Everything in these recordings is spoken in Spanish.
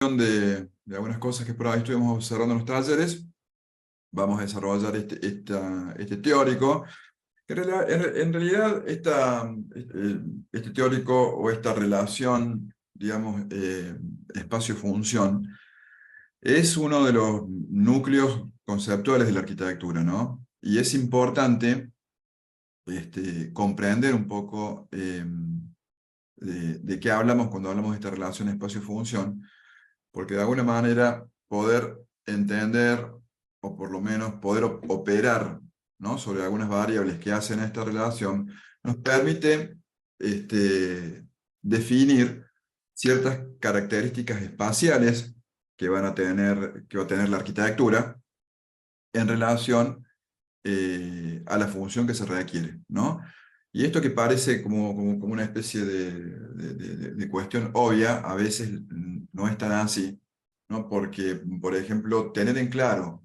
de algunas cosas que por ahí estuvimos observando en los talleres, vamos a desarrollar este teórico. En realidad este teórico o esta relación, digamos, espacio-función, es uno de los núcleos conceptuales de la arquitectura, ¿no? Y es importante comprender un poco de qué hablamos cuando hablamos de esta relación espacio-función, porque de alguna manera poder entender, o por lo menos poder operar, ¿no?, sobre algunas variables que hacen esta relación, nos permite definir ciertas características espaciales que va a tener la arquitectura en relación a la función que se requiere, ¿no? Y esto que parece como una especie de cuestión obvia, a veces no es tan así, ¿no? Porque, por ejemplo, tener en claro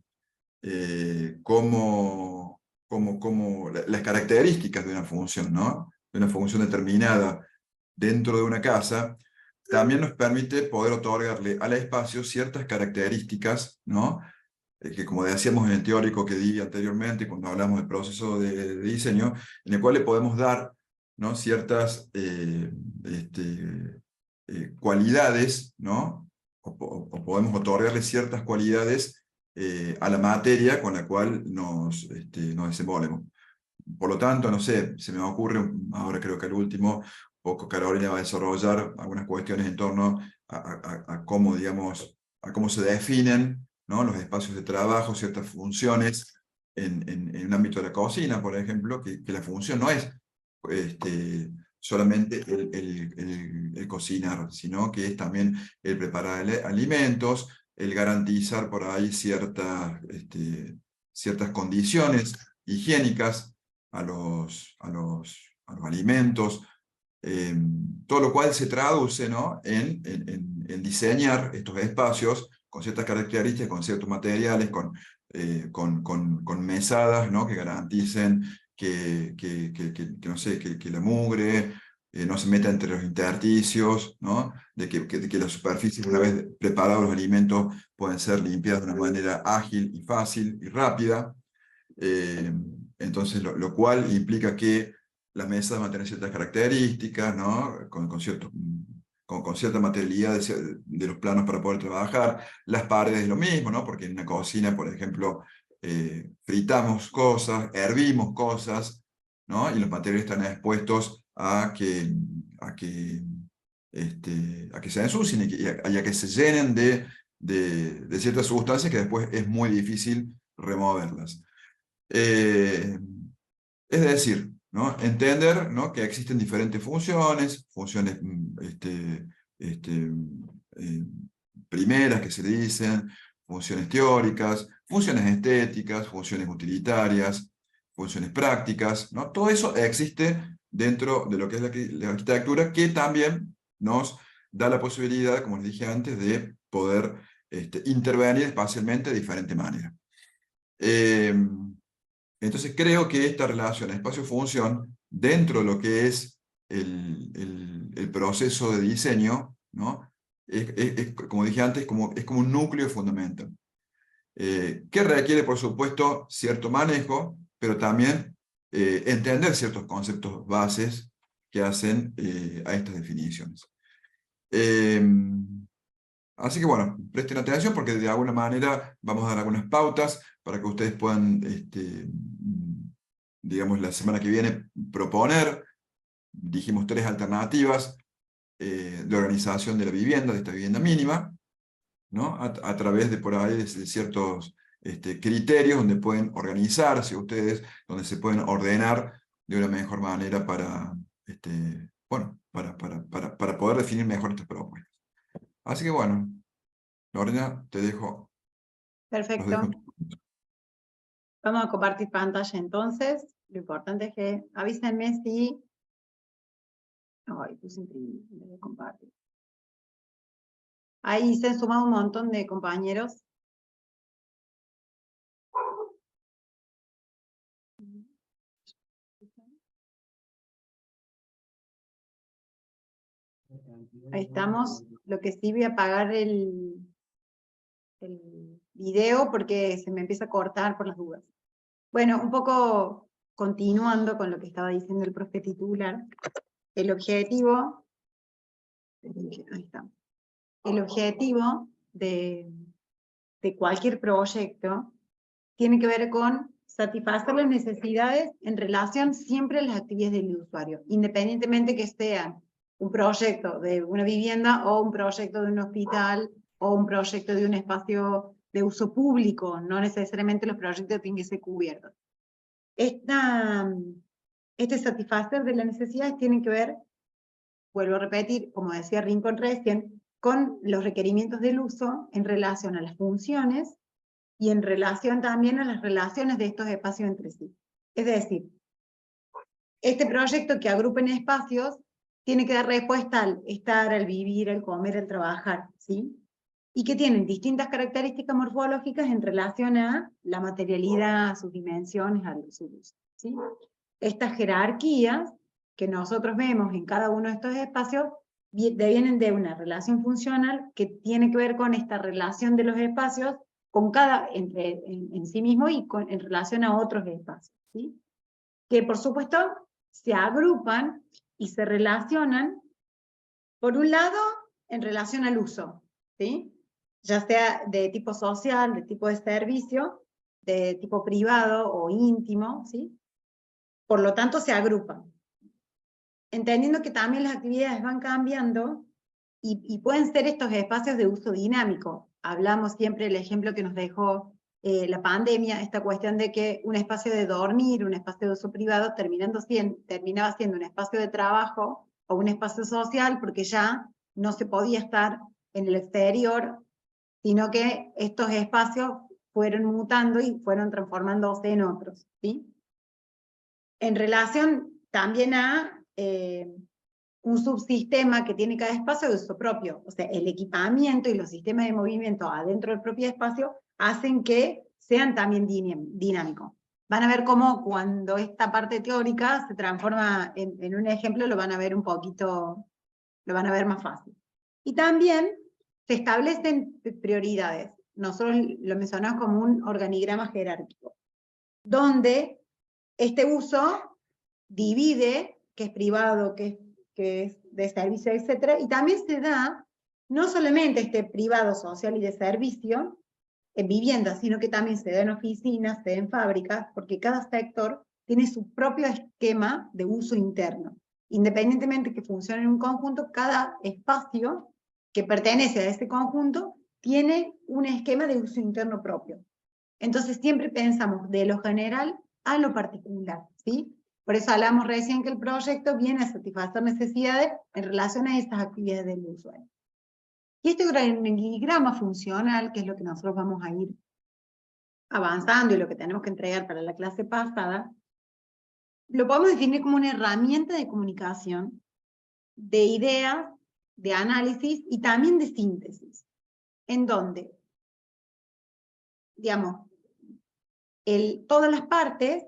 las características de una función, ¿no?, de una función determinada dentro de una casa, también nos permite poder otorgarle al espacio ciertas características, ¿no?, que, como decíamos en el teórico que di anteriormente, cuando hablamos del proceso de diseño, en el cual le podemos dar, ¿no?, ciertas cualidades, ¿no?, o podemos otorgarle ciertas cualidades a la materia con la cual nos desenvolvemos. Por lo tanto, no sé, se me ocurre, ahora creo que el último, poco Carolina va a desarrollar algunas cuestiones en torno a cómo, digamos, a cómo se definen, ¿no?, los espacios de trabajo, ciertas funciones en un ámbito de la cocina, por ejemplo, que la función no es solamente el cocinar, sino que es también el preparar alimentos, el garantizar por ahí ciertas condiciones higiénicas a los alimentos, todo lo cual se traduce, ¿no?, en diseñar estos espacios con ciertas características, con ciertos materiales, con mesadas, ¿no?, que garanticen no sé, que la mugre no se meta entre los intersticios, ¿no?, de que las superficies, una vez preparados los alimentos, pueden ser limpiadas de una manera ágil y fácil y rápida. Entonces, lo cual implica que las mesas van a tener ciertas características, ¿no?, con cierta materialidad de los planos para poder trabajar. Las paredes es lo mismo, ¿no?, porque en una cocina, por ejemplo, fritamos cosas, hervimos cosas, ¿no?, y los materiales están expuestos a que se ensucien y a que se llenen de ciertas sustancias que después es muy difícil removerlas. Es decir, ¿no?, entender, ¿no?, que existen diferentes funciones eh, primeras que se dicen, funciones teóricas, funciones estéticas, funciones utilitarias, funciones prácticas, ¿no? Todo eso existe dentro de lo que es la arquitectura, que también nos da la posibilidad, como les dije antes, de poder intervenir espacialmente de diferente manera. Entonces creo que esta relación espacio-función, dentro de lo que es el proceso de diseño, ¿no?, como dije antes, es como un núcleo fundamental, que requiere, por supuesto, cierto manejo, pero también entender ciertos conceptos bases que hacen a estas definiciones. Así que bueno, presten atención porque de alguna manera vamos a dar algunas pautas para que ustedes puedan, digamos, la semana que viene proponer. Dijimos 3 alternativas de organización de la vivienda, de esta vivienda mínima, ¿no?, a través de por ahí de ciertos criterios donde pueden organizarse ustedes, donde se pueden ordenar de una mejor manera bueno, para poder definir mejor estas propuestas. Así que bueno, Lorena, los dejo. Perfecto. Vamos a compartir pantalla entonces. Lo importante es que avísenme si... Ay, puse imprimir, en vez de compartir. Ahí se han sumado un montón de compañeros. Ahí estamos. lo que sí voy a apagar el video porque se me empieza a cortar por las dudas. Bueno, un poco continuando con lo que estaba diciendo el profe titular, el objetivo, ahí está, el objetivo de cualquier proyecto tiene que ver con satisfacer las necesidades en relación siempre a las actividades del usuario, independientemente que sea un proyecto de una vivienda o un proyecto de un hospital o un proyecto de un espacio de uso público, no necesariamente los proyectos tienen que ser cubiertos. Este satisfacer de las necesidades tiene que ver, vuelvo a repetir, como decía Rincón recién, con los requerimientos del uso en relación a las funciones y en relación también a las relaciones de estos espacios entre sí. Es decir, este proyecto que agrupa en espacios tiene que dar respuesta al estar, al vivir, al comer, al trabajar, ¿sí? Y que tienen distintas características morfológicas en relación a la materialidad, a sus dimensiones, a su uso, ¿sí? Estas jerarquías que nosotros vemos en cada uno de estos espacios devienen de una relación funcional que tiene que ver con esta relación de los espacios con cada, en sí mismo y en relación a otros espacios, ¿sí? Que por supuesto se agrupan y se relacionan, por un lado, en relación al uso, ¿sí? Ya sea de tipo social, de tipo de servicio, de tipo privado o íntimo, ¿sí? Por lo tanto, se agrupan. Entendiendo que también las actividades van cambiando y pueden ser estos espacios de uso dinámico. Hablamos siempre del ejemplo que nos dejó la pandemia, esta cuestión de que un espacio de dormir, un espacio de uso privado, terminaba siendo un espacio de trabajo o un espacio social, porque ya no se podía estar en el exterior, sino que estos espacios fueron mutando y fueron transformándose en otros, ¿sí? En relación también a un subsistema que tiene cada espacio de uso propio, o sea, el equipamiento y los sistemas de movimiento adentro del propio espacio hacen que sean también dinámicos. Van a ver cómo cuando esta parte teórica se transforma en un ejemplo, lo van a ver un poquito, lo van a ver más fácil. Y también se establecen prioridades. Nosotros lo mencionamos como un organigrama jerárquico, donde este uso divide, que es privado, que es de servicio, etc. Y también se da, no solamente este privado, social y de servicio, en viviendas, sino que también se da en oficinas, se da en fábricas, porque cada sector tiene su propio esquema de uso interno. Independientemente que funcione en un conjunto, cada espacio que pertenece a ese conjunto tiene un esquema de uso interno propio. Entonces siempre pensamos de lo general a lo particular, ¿sí? Por eso hablamos recién que el proyecto viene a satisfacer necesidades en relación a estas actividades del usuario. Y este organigrama funcional, que es lo que nosotros vamos a ir avanzando y lo que tenemos que entregar para la clase pasada, lo podemos definir como una herramienta de comunicación, de ideas, de análisis y también de síntesis, en donde, digamos, todas las partes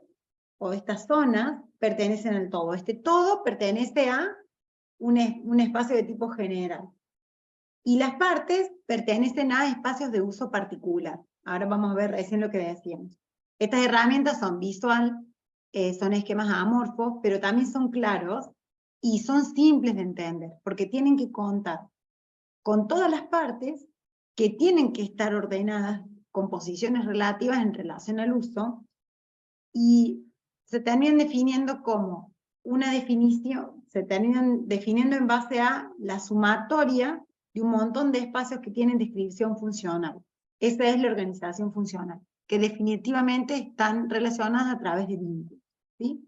o estas zonas pertenecen al todo. Este todo pertenece a un espacio de tipo general. Y las partes pertenecen a espacios de uso particular. Ahora vamos a ver recién lo que decíamos. Estas herramientas son visual, son esquemas amorfos, pero también son claros y son simples de entender, porque tienen que contar con todas las partes que tienen que estar ordenadas con posiciones relativas en relación al uso, y se terminan definiendo como una definición, se terminan definiendo en base a la sumatoria de un montón de espacios que tienen descripción funcional. Esa es la organización funcional, que definitivamente están relacionadas a través de vínculos, ¿sí?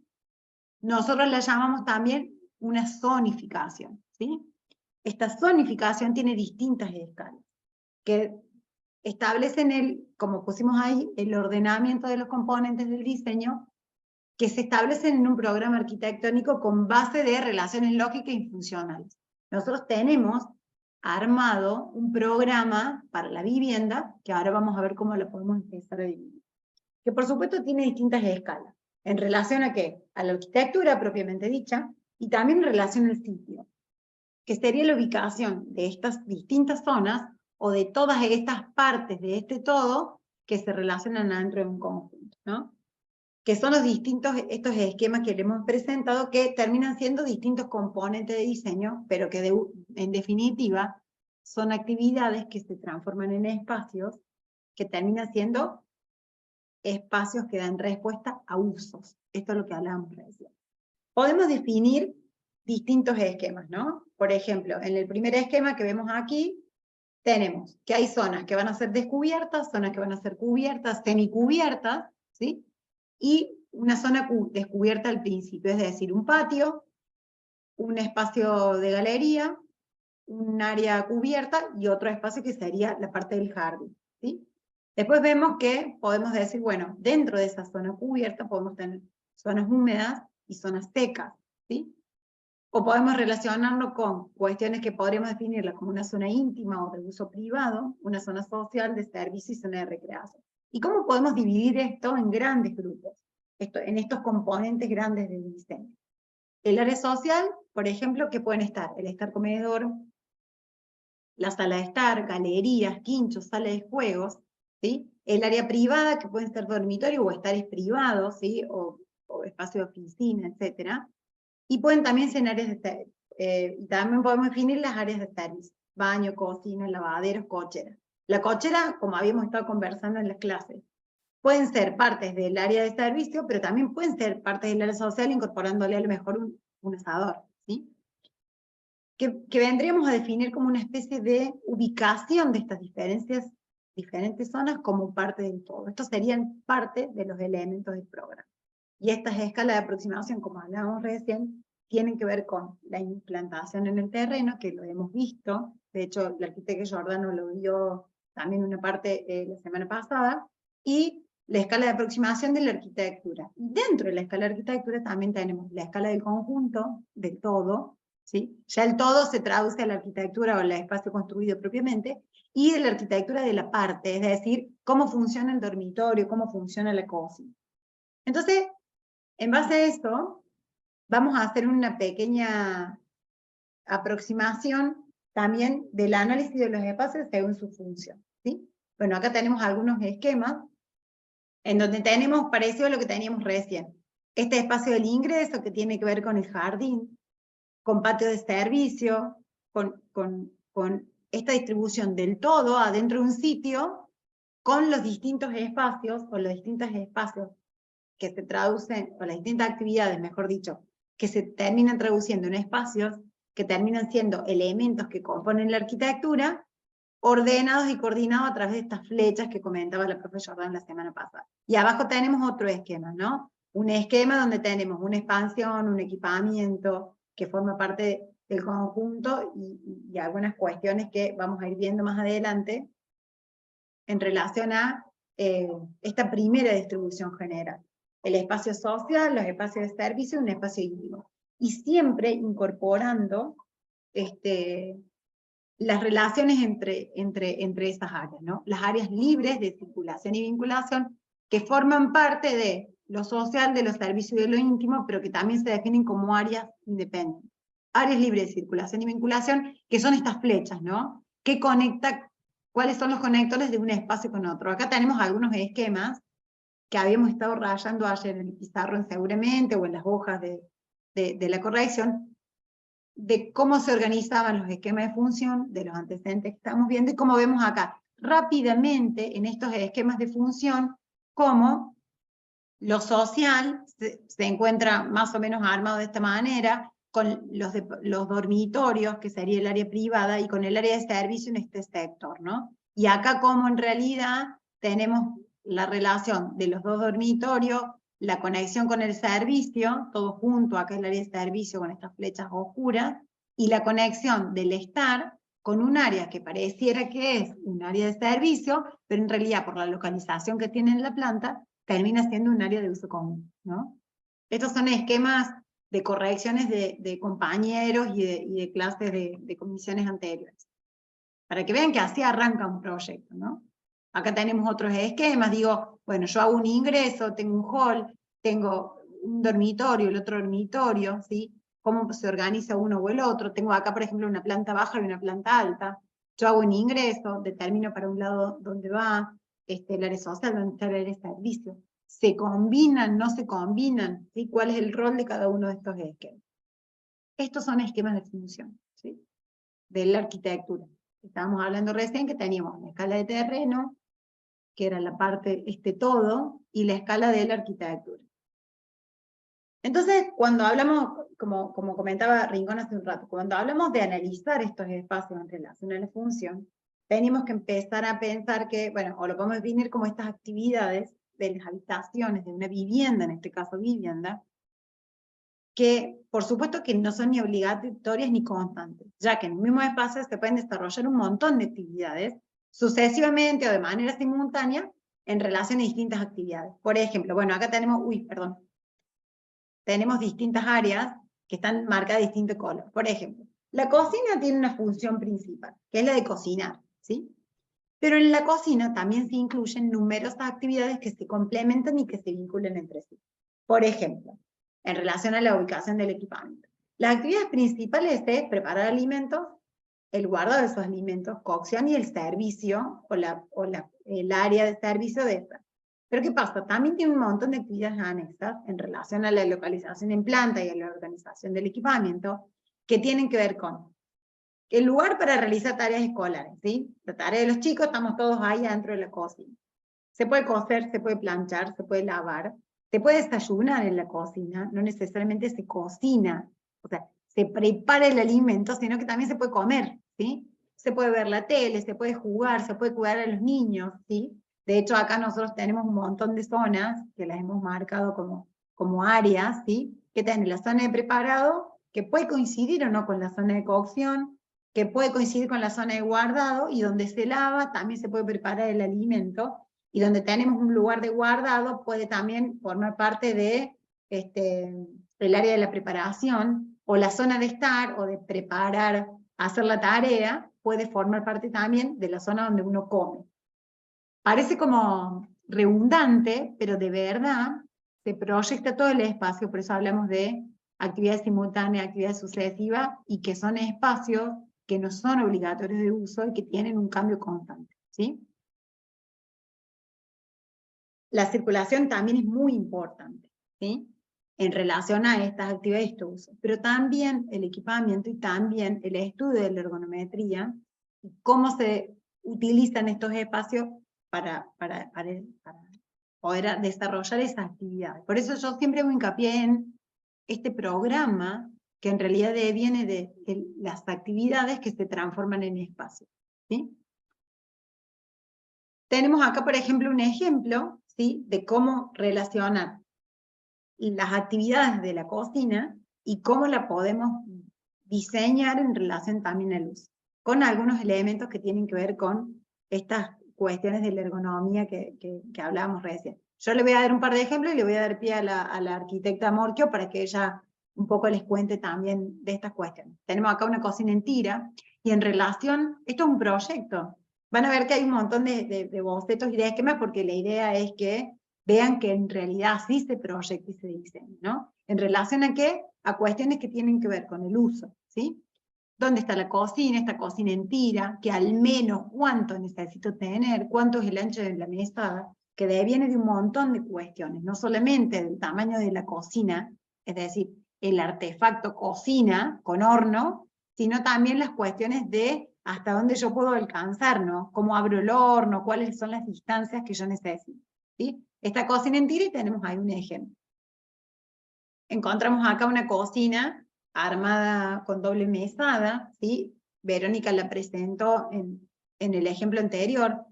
Nosotros la llamamos también una zonificación, ¿sí? Esta zonificación tiene distintas escalas, que establecen como pusimos ahí, el ordenamiento de los componentes del diseño, que se establecen en un programa arquitectónico con base de relaciones lógicas y funcionales. Nosotros tenemos armado un programa para la vivienda, que ahora vamos a ver cómo lo podemos empezar a dividir, que por supuesto tiene distintas escalas, en relación a qué, a la arquitectura propiamente dicha, y también en relación al sitio. que sería la ubicación de estas distintas zonas o de todas estas partes de este todo que se relacionan dentro de un conjunto, ¿no? Que son los distintos, estos esquemas que le hemos presentado, que terminan siendo distintos componentes de diseño, pero que en definitiva son actividades que se transforman en espacios, que terminan siendo espacios que dan respuesta a usos. Esto es lo que hablábamos recién. Podemos definir distintos esquemas, ¿no? Por ejemplo, en el primer esquema que vemos aquí, tenemos que hay zonas que van a ser descubiertas, zonas que van a ser cubiertas, semicubiertas, ¿sí? Y una zona descubierta al principio, es decir, un patio, un espacio de galería, un área cubierta y otro espacio que sería la parte del jardín, ¿sí? Después vemos que podemos decir, bueno, dentro de esa zona cubierta podemos tener zonas húmedas y zonas secas, ¿sí? O podemos relacionarlo con cuestiones que podríamos definirlas como una zona íntima o de uso privado, una zona social, de servicio y zona de recreación. ¿Y cómo podemos dividir esto en grandes grupos? En estos componentes grandes del diseño. El área social, por ejemplo, ¿qué pueden estar? El estar comedor, la sala de estar, galerías, quinchos, sala de juegos, ¿sí? El área privada, que pueden ser dormitorio o estares privados, ¿sí? O espacio de oficina, etcétera. Y pueden también ser áreas de también podemos definir las áreas de servicio: baño, cocina, lavaderos, cochera. La cochera, como habíamos estado conversando en las clases, pueden ser partes del área de servicio, pero también pueden ser partes del área social, incorporándole a lo mejor un asador, ¿sí? Que vendríamos a definir como una especie de ubicación de estas diferentes zonas como parte del todo. Estos serían parte de los elementos del programa. Y estas escalas de aproximación, como hablábamos recién, tienen que ver con la implantación en el terreno, que lo hemos visto. De hecho, el arquitecto Giordano lo vio también una parte la semana pasada, y la escala de aproximación de la arquitectura. Dentro de la escala de arquitectura también tenemos la escala del conjunto, del todo, ¿sí? Ya el todo se traduce a la arquitectura o al espacio construido propiamente, y de la arquitectura de la parte, es decir, cómo funciona el dormitorio, cómo funciona la cocina. Entonces, en base a esto, vamos a hacer una pequeña aproximación también del análisis de los espacios según su función, ¿sí? Bueno, acá tenemos algunos esquemas en donde tenemos parecido a lo que teníamos recién. Este espacio del ingreso que tiene que ver con el jardín, con patio de servicio, con esta distribución del todo adentro de un sitio, con los distintos espacios, o los distintos espacios que se traducen, o las distintas actividades, mejor dicho, que se terminan traduciendo en espacios, que terminan siendo elementos que componen la arquitectura, ordenados y coordinados a través de estas flechas que comentaba la profe Jordan la semana pasada. Y abajo tenemos otro esquema, ¿no? Un esquema donde tenemos una expansión, un equipamiento, que forma parte del conjunto, y algunas cuestiones que vamos a ir viendo más adelante en relación a esta primera distribución general. El espacio social, los espacios de servicio y un espacio íntimo. Y siempre incorporando las relaciones entre esas áreas, ¿no? Las áreas libres de circulación y vinculación, que forman parte de lo social, de los servicios y de lo íntimo, pero que también se definen como áreas independientes. Áreas libres de circulación y vinculación, que son estas flechas, ¿no? Que conectan, cuáles son los conectores de un espacio con otro. Acá tenemos algunos esquemas que habíamos estado rayando ayer en el pizarrón seguramente, o en las hojas de la corrección, de cómo se organizaban los esquemas de función, de los antecedentes que estamos viendo, y cómo vemos acá rápidamente en estos esquemas de función, cómo lo social se encuentra más o menos armado de esta manera, con los dormitorios, que sería el área privada, y con el área de servicio en este sector, ¿no? Y acá como en realidad tenemos la relación de los dos dormitorios, la conexión con el servicio, todo junto, acá es el área de servicio con estas flechas oscuras, y la conexión del estar con un área que pareciera que es un área de servicio, pero en realidad por la localización que tiene en la planta, termina siendo un área de uso común, ¿no? Estos son esquemas de correcciones de compañeros y de clases de comisiones anteriores, para que vean que así arranca un proyecto, ¿no? Acá tenemos otros esquemas, digo, bueno, yo hago un ingreso, tengo un hall, tengo un dormitorio, el otro dormitorio, ¿sí? cómo se organiza uno o el otro. Tengo acá, por ejemplo, una planta baja y una planta alta. Yo hago un ingreso, determino para un lado dónde va, el área social, dónde está el área de servicio. ¿Se combinan, no se combinan? ¿Sí? ¿Cuál es el rol de cada uno de estos esquemas? Estos son esquemas de función, ¿sí? De la arquitectura. Estábamos hablando recién que teníamos la escala de terreno, que era la parte, todo, y la escala de la arquitectura. Entonces, cuando hablamos, como comentaba Rincón hace un rato, cuando hablamos de analizar estos espacios en relación a la función, tenemos que empezar a pensar que, bueno, o lo podemos definir como estas actividades de las habitaciones de una vivienda, en este caso vivienda, que por supuesto que no son ni obligatorias ni constantes, ya que en el mismo espacio se pueden desarrollar un montón de actividades sucesivamente o de manera simultánea en relación a distintas actividades. Por ejemplo, bueno, acá tenemos, tenemos distintas áreas que están marcadas de distinto color. Por ejemplo, la cocina tiene una función principal, que es la de cocinar, ¿sí? Pero en la cocina también se incluyen numerosas actividades que se complementan y que se vinculan entre sí. Por ejemplo, en relación a la ubicación del equipamiento. Las actividades principales es preparar alimentos, el guardado de esos alimentos, cocción y el servicio, el área de servicio de esta. Pero ¿qué pasa? También tiene un montón de actividades anexas en relación a la localización en planta y a la organización del equipamiento, que tienen que ver con el lugar para realizar tareas escolares, ¿sí? La tarea de los chicos, estamos todos ahí adentro de la cocina. Se puede cocer, se puede planchar, se puede lavar, se puede desayunar en la cocina, no necesariamente se cocina, o sea, se prepara el alimento, sino que también se puede comer, ¿sí? Se puede ver la tele, se puede jugar, se puede cuidar a los niños, ¿sí? De hecho, acá nosotros tenemos un montón de zonas que las hemos marcado como áreas, ¿sí? Que tienen la zona de preparado, que puede coincidir o no con la zona de cocción, que puede coincidir con la zona de guardado, y donde se lava también se puede preparar el alimento, y donde tenemos un lugar de guardado puede también formar parte de el área de la preparación, o la zona de estar, o de preparar, hacer la tarea, puede formar parte también de la zona donde uno come. Parece como redundante, pero de verdad se proyecta todo el espacio, por eso hablamos de actividades simultáneas, actividades sucesivas, y que son espacios que no son obligatorios de uso y que tienen un cambio constante, ¿sí? La circulación también es muy importante, ¿sí? En relación a estas actividades de uso, pero también el equipamiento y también el estudio de la ergonometría, y cómo se utilizan estos espacios para poder desarrollar esas actividades. Por eso yo siempre hago hincapié en este programa, que en realidad viene de las actividades que se transforman en espacios, ¿sí? Tenemos acá, por ejemplo, un ejemplo, ¿sí?, de cómo relacionar las actividades de la cocina y cómo la podemos diseñar en relación también al uso, con algunos elementos que tienen que ver con estas cuestiones de la ergonomía que hablábamos recién. Yo le voy a dar un par de ejemplos y le voy a dar pie a la arquitecta Morchio para que ella un poco les cuente también de estas cuestiones. Tenemos acá una cocina en tira, y en relación, esto es un proyecto. Van a ver que hay un montón de bocetos y de esquemas, porque la idea es que vean que en realidad sí se proyecta y se diseña, ¿no? ¿En relación a qué? A cuestiones que tienen que ver con el uso, ¿sí? ¿Dónde está la cocina? Esta cocina en tira, que al menos cuánto necesito tener, cuánto es el ancho de la mesada, que deviene de un montón de cuestiones, no solamente del tamaño de la cocina, es decir, el artefacto cocina con horno, sino también las cuestiones de hasta dónde yo puedo alcanzar, ¿no? Cómo abro el horno, cuáles son las distancias que yo necesito, ¿sí? Esta cocina en tira, y tenemos ahí un ejemplo. Encontramos acá una cocina armada con doble mesada, ¿sí? Verónica la presentó en el ejemplo anterior,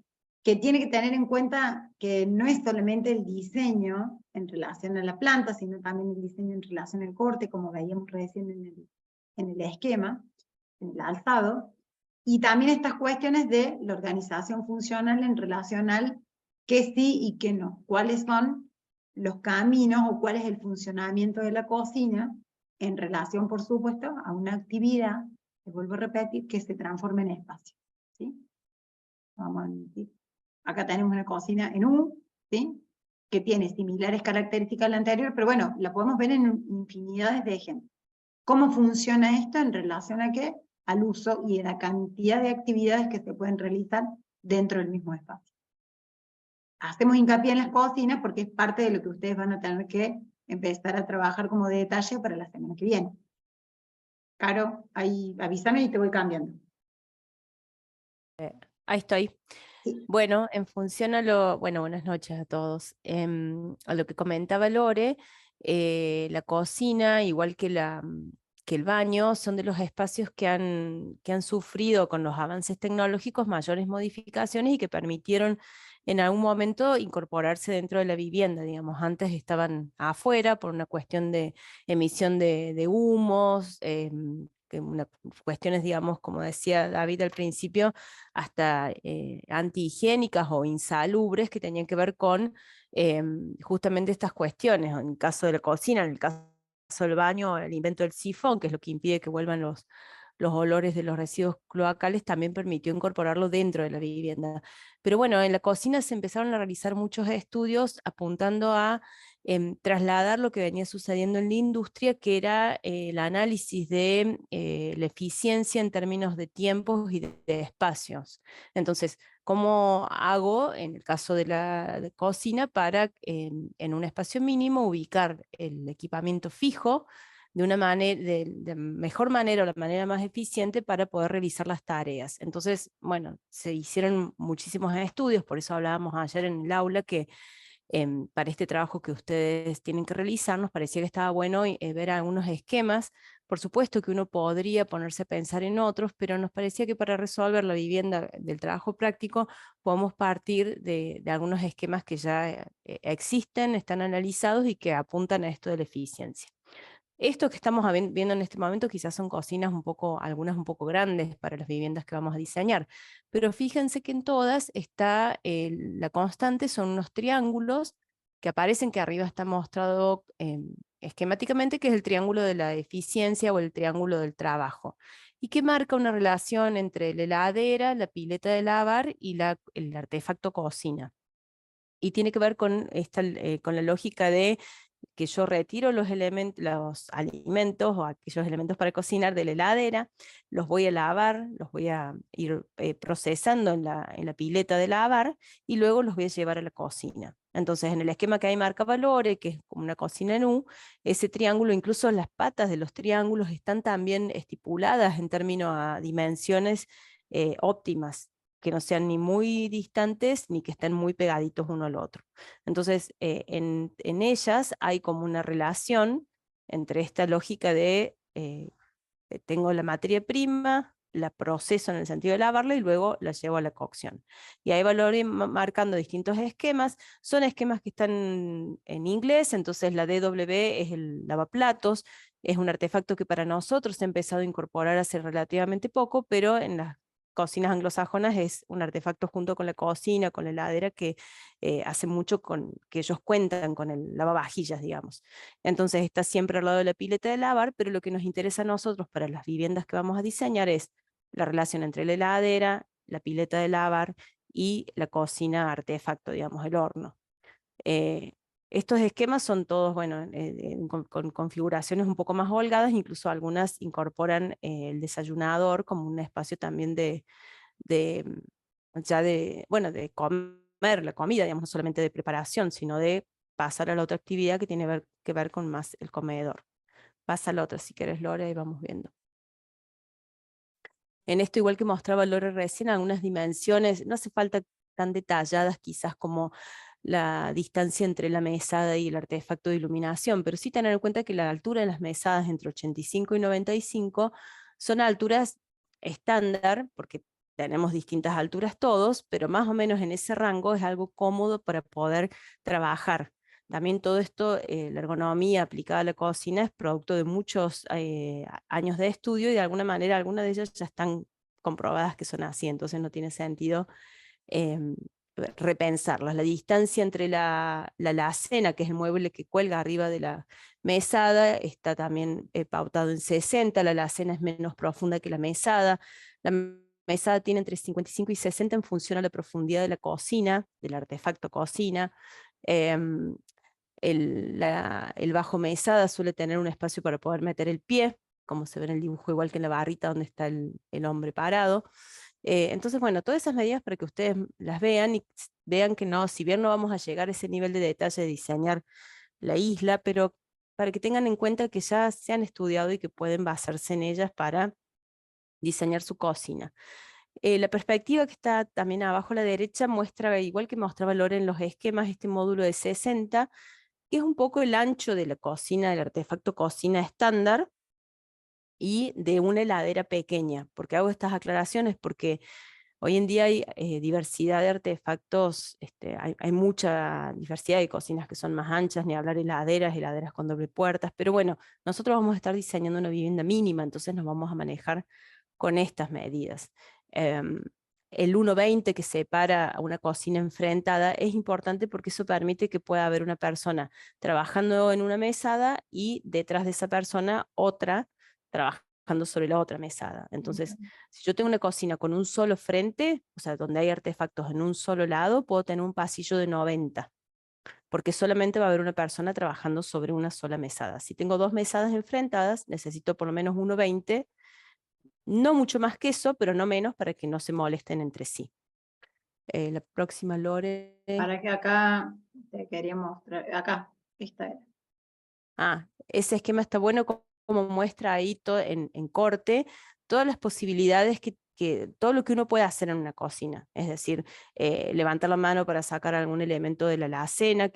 que tiene que tener en cuenta que no es solamente el diseño en relación a la planta, sino también el diseño en relación al corte, como veíamos recién en el esquema, en el alzado, y también estas cuestiones de la organización funcional en relación al qué sí y qué no, cuáles son los caminos o cuál es el funcionamiento de la cocina en relación, por supuesto, a una actividad, que vuelvo a repetir, que se transforma en espacio, ¿sí? Vamos a admitir. Acá tenemos una cocina en U, ¿sí?, que tiene similares características a la anterior, pero bueno, la podemos ver en infinidades de ejemplos. ¿Cómo funciona esto en relación a qué? Al uso y a la cantidad de actividades que se pueden realizar dentro del mismo espacio. Hacemos hincapié en las cocinas porque es parte de lo que ustedes van a tener que empezar a trabajar como detalle para la semana que viene. Caro, ahí avísame y te voy cambiando. Ahí estoy. Sí. Bueno, en función a lo, bueno, buenas noches a todos. A lo que comentaba Lore, la cocina, igual que que el baño, son de los espacios que han sufrido con los avances tecnológicos mayores modificaciones y que permitieron en algún momento incorporarse dentro de la vivienda, digamos. Antes estaban afuera por una cuestión de emisión de humos, cuestiones, digamos, como decía David al principio, hasta antihigiénicas o insalubres que tenían que ver con justamente estas cuestiones. En el caso de la cocina, en el caso del baño, el invento del sifón, que es lo que impide que vuelvan los olores de los residuos cloacales, también permitió incorporarlo dentro de la vivienda. Pero bueno, en la cocina se empezaron a realizar muchos estudios apuntando a trasladar lo que venía sucediendo en la industria, que era el análisis de la eficiencia en términos de tiempos y de espacios. Entonces, ¿cómo hago en el caso de la cocina para en un espacio mínimo ubicar el equipamiento fijo de una manera, de mejor manera o la manera más eficiente para poder realizar las tareas? Entonces, bueno, se hicieron muchísimos estudios, por eso hablábamos ayer en el aula que para este trabajo que ustedes tienen que realizar, nos parecía que estaba bueno ver algunos esquemas. Por supuesto que uno podría ponerse a pensar en otros, pero nos parecía que para resolver la vivienda del trabajo práctico podemos partir de algunos esquemas que ya existen, están analizados y que apuntan a esto de la eficiencia. Esto que estamos viendo en este momento quizás son cocinas algunas un poco grandes para las viviendas que vamos a diseñar, pero fíjense que en todas está la constante, son unos triángulos que aparecen, que arriba está mostrado esquemáticamente, que es el triángulo de la eficiencia o el triángulo del trabajo, y que marca una relación entre la heladera, la pileta de lavar y el artefacto cocina. Y tiene que ver con con la lógica de que yo retiro los alimentos o aquellos elementos para cocinar de la heladera, los voy a lavar, los voy a ir procesando en la pileta de lavar y luego los voy a llevar a la cocina. Entonces, en el esquema que hay marca valores, que es como una cocina en U, ese triángulo, incluso las patas de los triángulos están también estipuladas en términos a dimensiones óptimas, que no sean ni muy distantes ni que estén muy pegaditos uno al otro. Entonces, en ellas hay como una relación entre esta lógica de tengo la materia prima, la proceso en el sentido de lavarla y luego la llevo a la cocción. Y ahí valoré marcando distintos esquemas. Son esquemas que están en inglés, entonces la DW es el lavaplatos, es un artefacto que para nosotros se ha empezado a incorporar hace relativamente poco, pero en las cocinas anglosajonas es un artefacto junto con la cocina, con la heladera, que hace mucho que ellos cuentan con el lavavajillas, digamos. Entonces está siempre al lado de la pileta de lavar, pero lo que nos interesa a nosotros para las viviendas que vamos a diseñar es la relación entre la heladera, la pileta de lavar y la cocina artefacto, digamos, el horno. Estos esquemas son todos, bueno, con configuraciones un poco más holgadas, incluso algunas incorporan el desayunador como un espacio también de, bueno, de comer la comida, digamos, no solamente de preparación, sino de pasar a la otra actividad que tiene que ver con más el comedor. Pasa a la otra, si quieres, Lore, y vamos viendo. En esto, igual que mostraba Lore recién, algunas dimensiones, no hace falta tan detalladas quizás como la distancia entre la mesada y el artefacto de iluminación, pero sí tener en cuenta que la altura de las mesadas entre 85 y 95 son alturas estándar, porque tenemos distintas alturas todos, pero más o menos en ese rango es algo cómodo para poder trabajar. También todo esto, la ergonomía aplicada a la cocina es producto de muchos años de estudio y de alguna manera algunas de ellas ya están comprobadas que son así, entonces no tiene sentido repensarlas. La distancia entre la alacena, que es el mueble que cuelga arriba de la mesada, está también pautado en 60, la alacena es menos profunda que la mesada. La mesada tiene entre 55 y 60 en función a la profundidad de la cocina, del artefacto cocina. El bajo mesada suele tener un espacio para poder meter el pie, como se ve en el dibujo, igual que en la barrita donde está el hombre parado. Entonces, bueno, todas esas medidas para que ustedes las vean y vean que no, si bien no vamos a llegar a ese nivel de detalle de diseñar la isla, pero para que tengan en cuenta que ya se han estudiado y que pueden basarse en ellas para diseñar su cocina. La perspectiva que está también abajo a la derecha muestra, igual que mostraba Lore en los esquemas, este módulo de 60, que es un poco el ancho de la cocina, del artefacto cocina estándar, y de una heladera pequeña. ¿Por qué hago estas aclaraciones? Porque hoy en día hay diversidad de artefactos, hay mucha diversidad de cocinas que son más anchas, ni hablar heladeras, heladeras con doble puertas, pero bueno, nosotros vamos a estar diseñando una vivienda mínima, entonces nos vamos a manejar con estas medidas. El 1,20 que separa a una cocina enfrentada es importante porque eso permite que pueda haber una persona trabajando en una mesada y detrás de esa persona otra trabajando sobre la otra mesada. Entonces, si yo tengo una cocina con un solo frente, o sea, donde hay artefactos en un solo lado, puedo tener un pasillo de 90, porque solamente va a haber una persona trabajando sobre una sola mesada. Si tengo 2 mesadas enfrentadas, necesito por lo menos 1,20, no mucho más que eso, pero no menos para que no se molesten entre sí. La próxima, Lore. Para que acá te quería mostrar, acá, esta era. Ese esquema está bueno como muestra ahí en corte todas las posibilidades todo lo que uno puede hacer en una cocina. Es decir, levantar la mano para sacar algún elemento de la alacena, a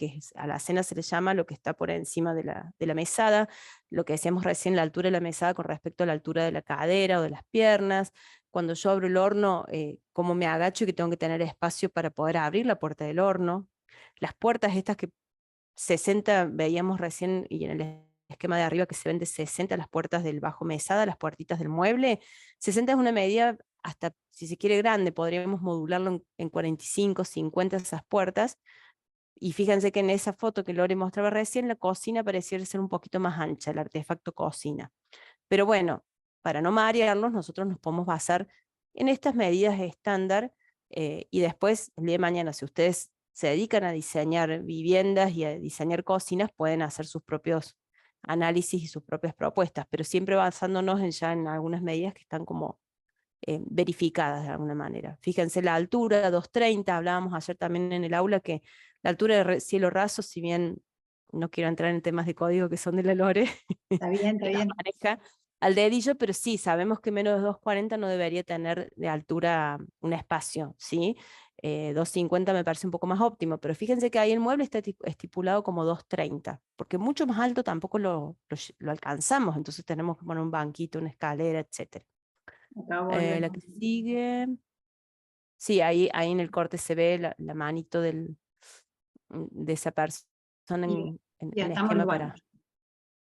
la alacena se le llama lo que está por encima de la mesada, lo que decíamos recién, la altura de la mesada con respecto a la altura de la cadera o de las piernas. Cuando yo abro el horno, cómo me agacho y que tengo que tener espacio para poder abrir la puerta del horno. Las puertas estas que 60 veíamos recién, y en el esquema de arriba que se ven de 60 las puertas del bajo mesada, las puertitas del mueble. 60 es una medida hasta, si se quiere, grande, podríamos modularlo en 45, 50 esas puertas. Y fíjense que en esa foto que Lore mostraba recién, la cocina pareciera ser un poquito más ancha, el artefacto cocina. Pero bueno, para no marearnos, nosotros nos podemos basar en estas medidas estándar, y después, el día de mañana, si ustedes se dedican a diseñar viviendas y a diseñar cocinas, pueden hacer sus propios análisis y sus propias propuestas, pero siempre basándonos ya en algunas medidas que están como verificadas de alguna manera. Fíjense la altura, 2,30, hablábamos ayer también en el aula que la altura de cielo raso, si bien no quiero entrar en temas de código que son de la Lore, Está bien, está que las bien. maneja al dedillo, pero sí, sabemos que menos de 2,40 no debería tener de altura un espacio, ¿sí? 2,50 me parece un poco más óptimo, pero fíjense que ahí el mueble está estipulado como 2,30, porque mucho más alto tampoco lo alcanzamos, entonces tenemos que poner un banquito, una escalera, etc. Acá volvemos. La que sigue, sí, ahí en el corte se ve la manito de esa persona Y en ya el estamos en esquema los baños.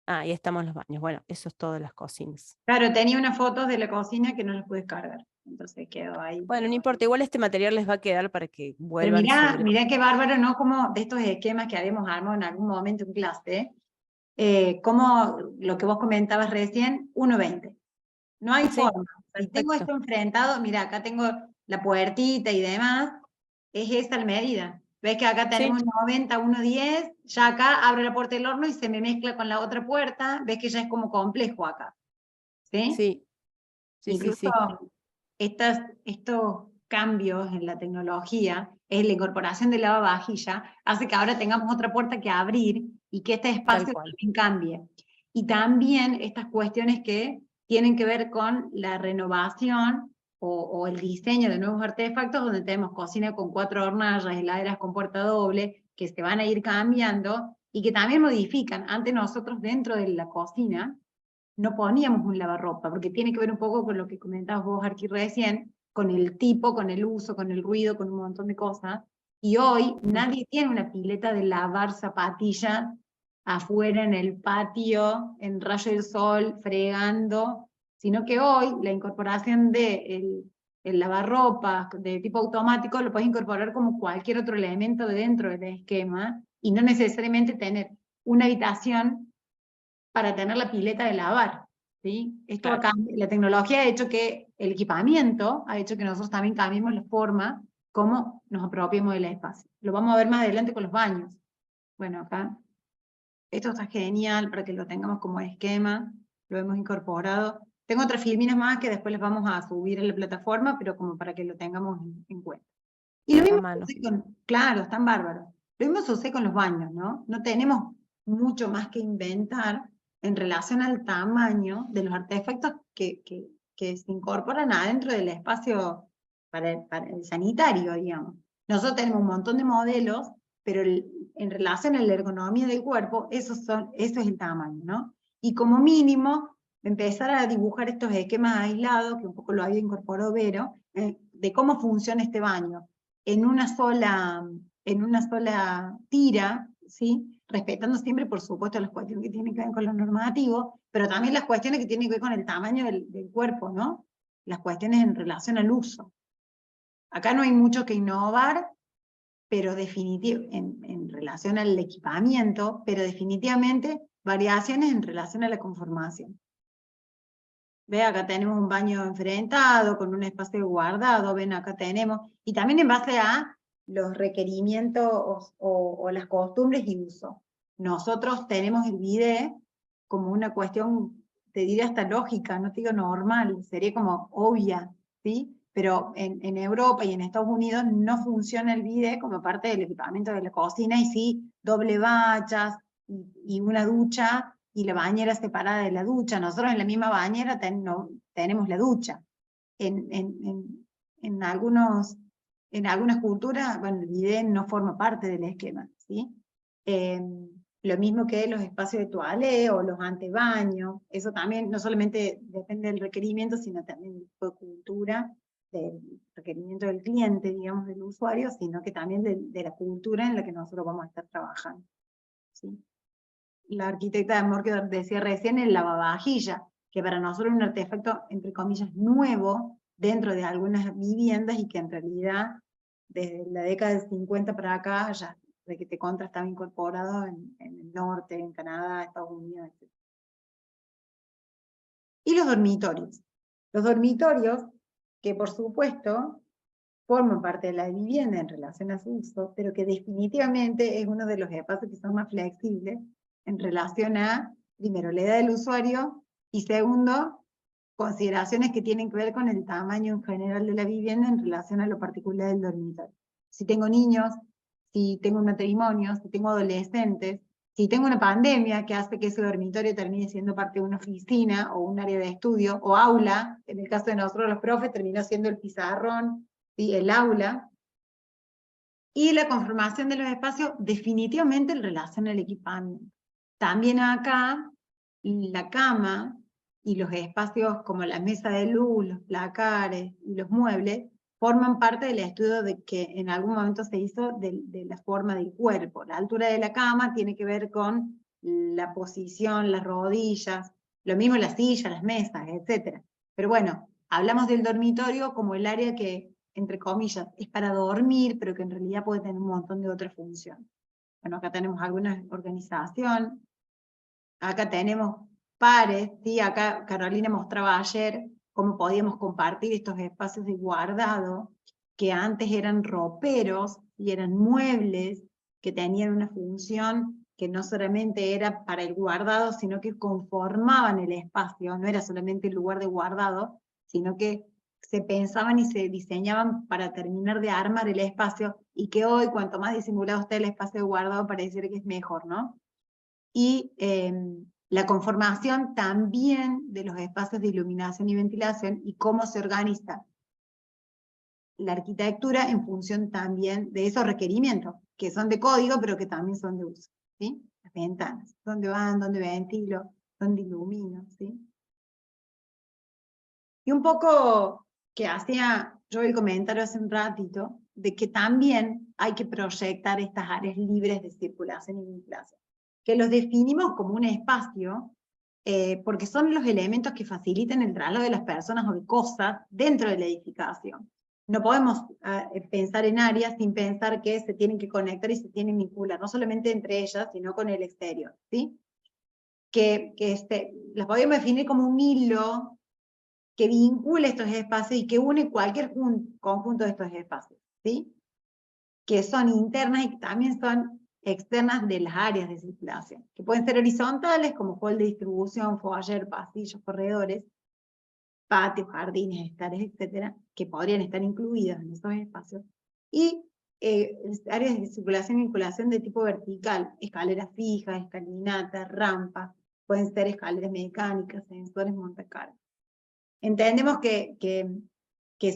para... ahí estamos los baños. Bueno, eso es todas las cocinas. Claro, tenía unas fotos de la cocina que no las pude cargar, entonces quedó ahí. Bueno, no importa, igual este material les va a quedar para que Pero vuelvan mirá, sobre... mirá qué bárbaro, ¿no? Como de estos esquemas que habíamos armado en algún momento en clase, como lo que vos comentabas recién, 1,20. No hay Sí, forma. Si tengo perfecto. esto enfrentado, mira, acá tengo la puertita y demás, es esta la medida. ¿Ves que acá Sí, tenemos 90, 1,10? Ya acá abro la puerta del horno y se me mezcla con la otra puerta. ¿Ves que ya es como complejo acá? ¿Sí? sí, sí, sí, Incluso sí, estos cambios en la tecnología, es la incorporación de lavavajilla, hace que ahora tengamos otra puerta que abrir y que este tal espacio cual. también cambie. Y también estas cuestiones que tienen que ver con la renovación o el diseño de nuevos artefactos, donde tenemos cocina con 4 hornallas, heladeras con puerta doble, que se van a ir cambiando y que también modifican. Antes nosotros dentro de la cocina no poníamos un lavarropa, porque tiene que ver un poco con lo que comentabas vos, Arqui, recién, con el tipo, con el uso, con el ruido, con un montón de cosas. Y hoy nadie tiene una pileta de lavar zapatillas afuera en el patio, en rayo del sol, fregando, sino que hoy la incorporación de el lavarropas de tipo automático lo puedes incorporar como cualquier otro elemento de dentro del esquema y no necesariamente tener una habitación para tener la pileta de lavar. ¿Sí? Esto Claro, acá, la tecnología ha hecho que el equipamiento ha hecho que nosotros también cambiemos la forma como nos apropiemos del espacio. Lo vamos a ver más adelante con los baños. Bueno, acá, esto está genial para que lo tengamos como esquema. lo hemos incorporado. Tengo otras filminas más que después les vamos a subir en la plataforma, pero como para que lo tengamos en cuenta. Y lo mismo sucede con, claro, están bárbaros. Lo mismo sucede con los baños, ¿no? No tenemos mucho más que inventar en relación al tamaño de los artefactos que se incorporan adentro del espacio para el sanitario, digamos. Nosotros tenemos un montón de modelos, pero en relación a la ergonomía del cuerpo, eso es el tamaño, ¿no? Y como mínimo, empezar a dibujar estos esquemas aislados, que un poco lo había incorporado Vero, de cómo funciona este baño, en una sola tira, ¿sí? Respetando siempre, por supuesto, las cuestiones que tienen que ver con lo normativo, pero también las cuestiones que tienen que ver con el tamaño del cuerpo, ¿no? Las cuestiones en relación al uso. Acá no hay mucho que innovar, pero en relación al equipamiento, pero definitivamente variaciones en relación a la conformación. Ve, acá tenemos un baño enfrentado, con un espacio guardado, ven, acá tenemos, y también en base a los requerimientos o las costumbres y uso. Nosotros tenemos el bidet como una cuestión, te diría hasta lógica, no te digo normal, sería como obvia, ¿sí? Pero en Europa y en Estados Unidos no funciona el bidet como parte del equipamiento de la cocina, y sí doble bachas y una ducha, y la bañera separada de la ducha. Nosotros en la misma bañera tenemos la ducha. En algunas culturas, bueno, el bidet no forma parte del esquema, ¿sí? Lo mismo que los espacios de toalé o los antebaños, eso también no solamente depende del requerimiento, sino también de cultura, del requerimiento del cliente, digamos, del usuario, sino que también de la cultura en la que nosotros vamos a estar trabajando, ¿sí? La arquitecta de amor que decía recién, el lavavajilla, que para nosotros es un artefacto, entre comillas, nuevo dentro de algunas viviendas, y que en realidad desde la década del 50 para acá, ya de que te contra estaba incorporado en el norte, en Canadá, Estados Unidos, etc. Y los dormitorios. Los dormitorios, que por supuesto forman parte de la vivienda en relación a su uso, pero que definitivamente es uno de los espacios que son más flexibles en relación a, primero, la edad del usuario, y segundo, consideraciones que tienen que ver con el tamaño en general de la vivienda en relación a lo particular del dormitorio. Si tengo niños, si tengo un matrimonio, si tengo adolescentes, si tengo una pandemia que hace que ese dormitorio termine siendo parte de una oficina o un área de estudio o aula, en el caso de nosotros los profes terminó siendo el pizarrón, ¿sí? El aula, y la conformación de los espacios definitivamente en relación al equipamiento. También acá, la cama y los espacios como la mesa de luz, los placares y los muebles, forman parte del estudio de que en algún momento se hizo de la forma del cuerpo. La altura de la cama tiene que ver con la posición, las rodillas, lo mismo las sillas, las mesas, etc. Pero bueno, hablamos del dormitorio como el área que, entre comillas, es para dormir, pero que en realidad puede tener un montón de otras funciones. Bueno, acá tenemos alguna organización, acá tenemos pares, ¿sí? Acá Carolina mostraba ayer cómo podíamos compartir estos espacios de guardado, que antes eran roperos y eran muebles que tenían una función que no solamente era para el guardado, sino que conformaban el espacio, no era solamente el lugar de guardado, sino que se pensaban y se diseñaban para terminar de armar el espacio, y que hoy, cuanto más disimulado esté el espacio de guardado, pareciera que es mejor, ¿no? Y la conformación también de los espacios de iluminación y ventilación, y cómo se organiza la arquitectura en función también de esos requerimientos, que son de código, pero que también son de uso, ¿sí? Las ventanas, dónde van, dónde ventilo, dónde ilumino, ¿sí? Y un poco que hacía yo el comentario hace un ratito, de que también hay que proyectar estas áreas libres de circulación y ventilación, que los definimos como un espacio, porque son los elementos que facilitan el traslado de las personas o de cosas dentro de la edificación. No podemos pensar en áreas sin pensar que se tienen que conectar y se tienen que vincular, no solamente entre ellas, sino con el exterior, ¿sí? Las podemos definir como un hilo que vincula estos espacios y que une cualquier conjunto de estos espacios, ¿sí? Que son internas y que también son externas de las áreas de circulación, que pueden ser horizontales, como hall de distribución, foyer, pasillos, corredores, patios, jardines, hectáreas, etcétera, que podrían estar incluidas en esos espacios, y áreas de circulación y vinculación de tipo vertical, escaleras fijas, escalinatas, rampas, pueden ser escaleras mecánicas, sensores, montacargas. Entendemos que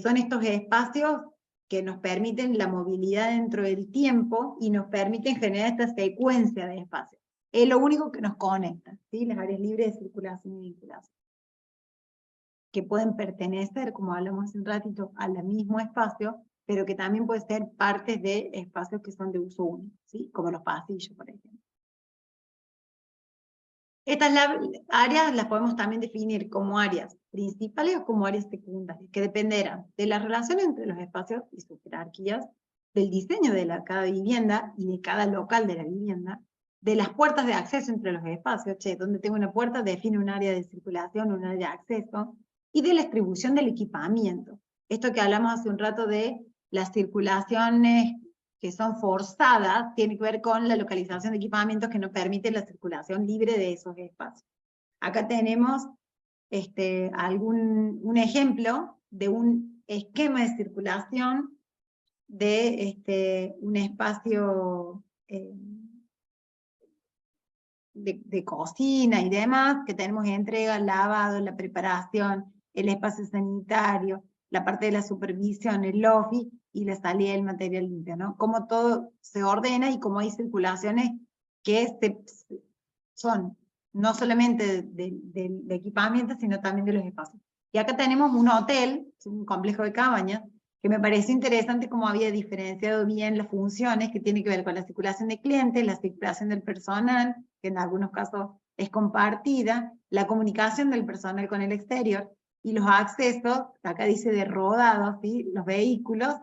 son estos espacios que nos permiten la movilidad dentro del tiempo y nos permiten generar esta secuencia de espacios. Es lo único que nos conecta, ¿sí? Las áreas libres de circulación y vinculación, que pueden pertenecer, como hablamos hace un ratito, al mismo espacio, pero que también pueden ser partes de espacios que son de uso único, ¿sí? Como los pasillos, por ejemplo. Estas áreas las podemos también definir como áreas principales o como áreas secundarias, que dependerán de la relación entre los espacios y sus jerarquías, del diseño de cada vivienda y de cada local de la vivienda, de las puertas de acceso entre los espacios, donde tengo una puerta define un área de circulación, un área de acceso, y de la distribución del equipamiento. Esto que hablamos hace un rato de las circulaciones que son forzadas, tiene que ver con la localización de equipamientos que no permiten la circulación libre de esos espacios. Acá tenemos un ejemplo de un esquema de circulación de un espacio de cocina y demás, que tenemos entrega, lavado, la preparación, el espacio sanitario, la parte de la supervisión, el lobby y la salida del material limpio, ¿no? Cómo todo se ordena y cómo hay circulaciones que son no solamente de equipamiento, sino también de los espacios. Y acá tenemos un hotel, un complejo de cabañas, que me pareció interesante cómo había diferenciado bien las funciones que tienen que ver con la circulación de clientes, la circulación del personal, que en algunos casos es compartida, la comunicación del personal con el exterior, y los accesos, acá dice de rodados, ¿sí? Los vehículos,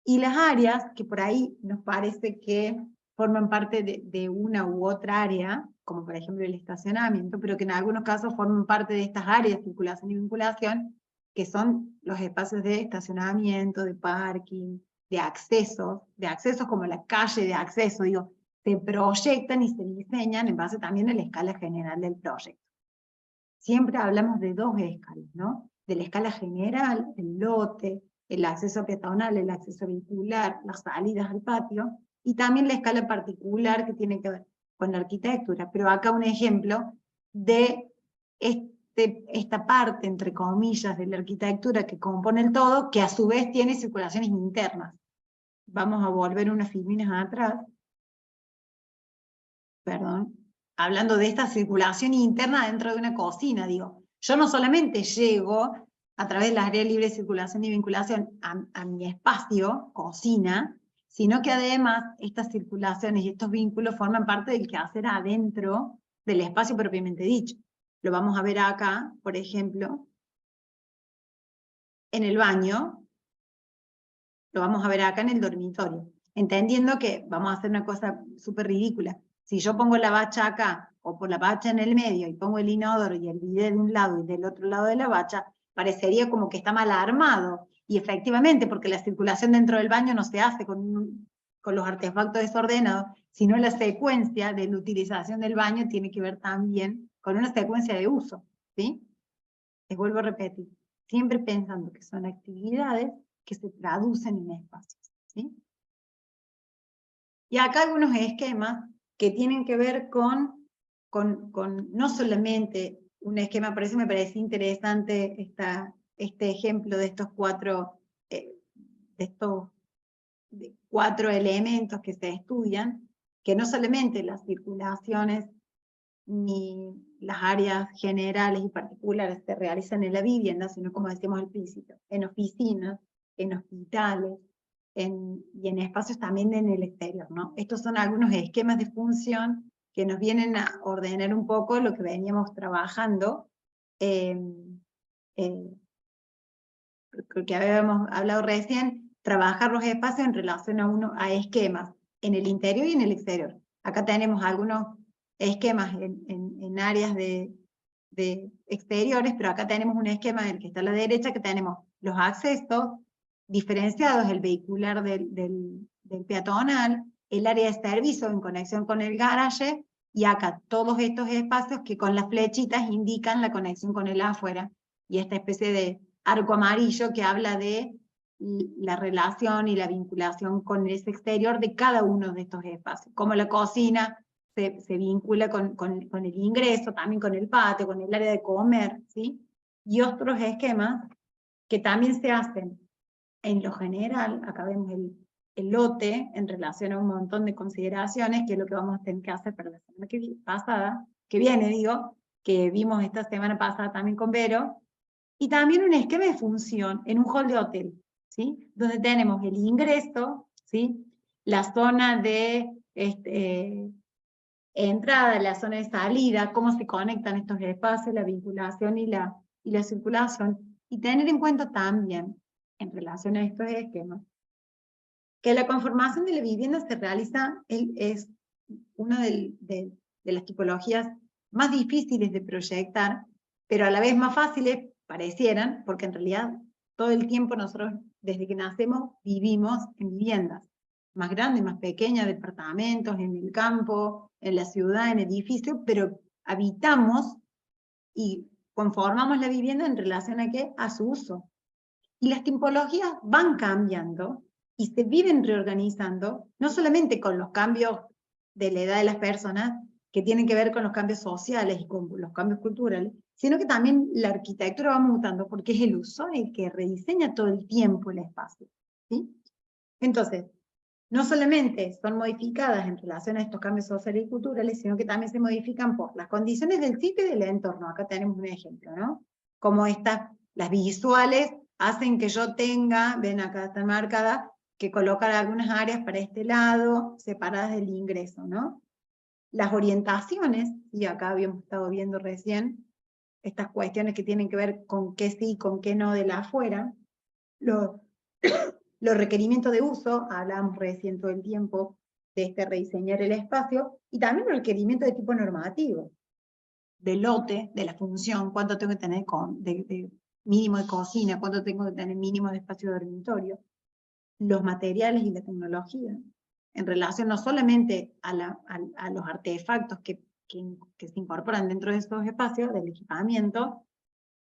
y las áreas, que por ahí nos parece que forman parte de una u otra área, como por ejemplo el estacionamiento, pero que en algunos casos forman parte de estas áreas de circulación y vinculación, que son los espacios de estacionamiento, de parking, de accesos como la calle de acceso, digo, se proyectan y se diseñan en base también a la escala general del proyecto. Siempre hablamos de dos escalas, ¿no? De la escala general, el lote, el acceso peatonal, el acceso vehicular, las salidas al patio, y también la escala particular que tiene que ver con la arquitectura. Pero acá un ejemplo de esta parte, entre comillas, de la arquitectura que compone el todo, que a su vez tiene circulaciones internas. Vamos a volver unas filminas atrás. Perdón. Hablando de esta circulación interna dentro de una cocina, digo, yo no solamente llego a través de las áreas libres de circulación y vinculación a mi espacio, cocina, sino que además estas circulaciones y estos vínculos forman parte del quehacer adentro del espacio propiamente dicho. Lo vamos a ver acá, por ejemplo, en el baño, lo vamos a ver acá en el dormitorio, entendiendo que vamos a hacer una cosa súper ridícula. Si yo pongo la bacha acá, o por la bacha en el medio, y pongo el inodoro y el bidet de un lado y del otro lado de la bacha, parecería como que está mal armado. Y efectivamente, porque la circulación dentro del baño no se hace con los artefactos desordenados, sino la secuencia de la utilización del baño tiene que ver también con una secuencia de uso, ¿sí? Les vuelvo a repetir, siempre pensando que son actividades que se traducen en espacios, ¿sí? Y acá algunos esquemas que tienen que ver con no solamente un esquema, por eso me parece interesante este ejemplo de estos cuatro elementos que se estudian, que no solamente las circulaciones ni las áreas generales y particulares se realizan en la vivienda, sino como decíamos al principio, en oficinas, en hospitales, y en espacios también en el exterior, ¿no? Estos son algunos esquemas de función que nos vienen a ordenar un poco lo que veníamos trabajando, que habíamos hablado recién, trabajar los espacios en relación a esquemas, en el interior y en el exterior. Acá tenemos algunos esquemas en áreas de exteriores, pero acá tenemos un esquema del que está a la derecha, que tenemos los accesos diferenciados, el vehicular del peatonal, el área de servicio en conexión con el garaje, y acá todos estos espacios que con las flechitas indican la conexión con el afuera, y esta especie de arco amarillo que habla de la relación y la vinculación con ese exterior de cada uno de estos espacios, como la cocina se vincula con el ingreso, también con el patio, con el área de comer, ¿sí? Y otros esquemas que también se hacen en lo general. Acá vemos el lote en relación a un montón de consideraciones, que es lo que vamos a tener que hacer para la semana que viene, digo, que vimos esta semana pasada también con Vero, y también un esquema de función en un hall de hotel, ¿sí? Donde tenemos el ingreso, ¿sí? La zona de entrada, la zona de salida, cómo se conectan estos espacios, la vinculación y la circulación, y tener en cuenta también, en relación a estos esquemas, que la conformación de la vivienda se realiza, es una de las tipologías más difíciles de proyectar, pero a la vez más fáciles parecieran, porque en realidad todo el tiempo nosotros, desde que nacemos, vivimos en viviendas, más grandes, más pequeñas, departamentos, en el campo, en la ciudad, en edificios, pero habitamos y conformamos la vivienda en relación a ¿qué? A su uso. Y las tipologías van cambiando y se viven reorganizando, no solamente con los cambios de la edad de las personas, que tienen que ver con los cambios sociales y con los cambios culturales, sino que también la arquitectura va mutando, porque es el uso el que rediseña todo el tiempo el espacio, ¿sí? Entonces, no solamente son modificadas en relación a estos cambios sociales y culturales, sino que también se modifican por las condiciones del sitio y del entorno. Acá tenemos un ejemplo, ¿no? Como las visuales hacen que yo tenga, ven acá están marcadas, que colocar algunas áreas para este lado, separadas del ingreso, ¿no? Las orientaciones, y acá habíamos estado viendo recién, estas cuestiones que tienen que ver con qué sí y con qué no de la afuera, los requerimientos de uso, hablábamos recién todo el tiempo de rediseñar el espacio, y también los requerimientos de tipo normativo, del lote, de la función, cuánto tengo que tener de mínimo de cocina, cuánto tengo que tener mínimo de espacio de dormitorio, los materiales y la tecnología, en relación no solamente a los artefactos que se incorporan dentro de estos espacios, del equipamiento,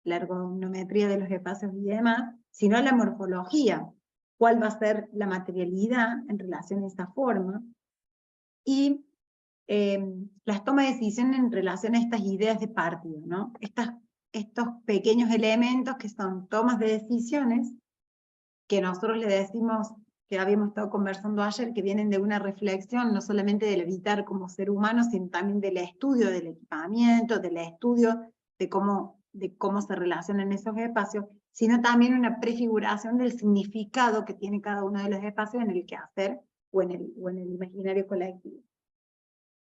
la ergonometría de los espacios y demás, sino a la morfología, cuál va a ser la materialidad en relación a esa forma, y las tomas de decisión en relación a estas ideas de partido, ¿no? Estos pequeños elementos que son tomas de decisiones, que nosotros le decimos, que habíamos estado conversando ayer, que vienen de una reflexión, no solamente del habitar como ser humano, sino también del estudio del equipamiento, del estudio de cómo se relacionan esos espacios, sino también una prefiguración del significado que tiene cada uno de los espacios en el quehacer o en el imaginario colectivo.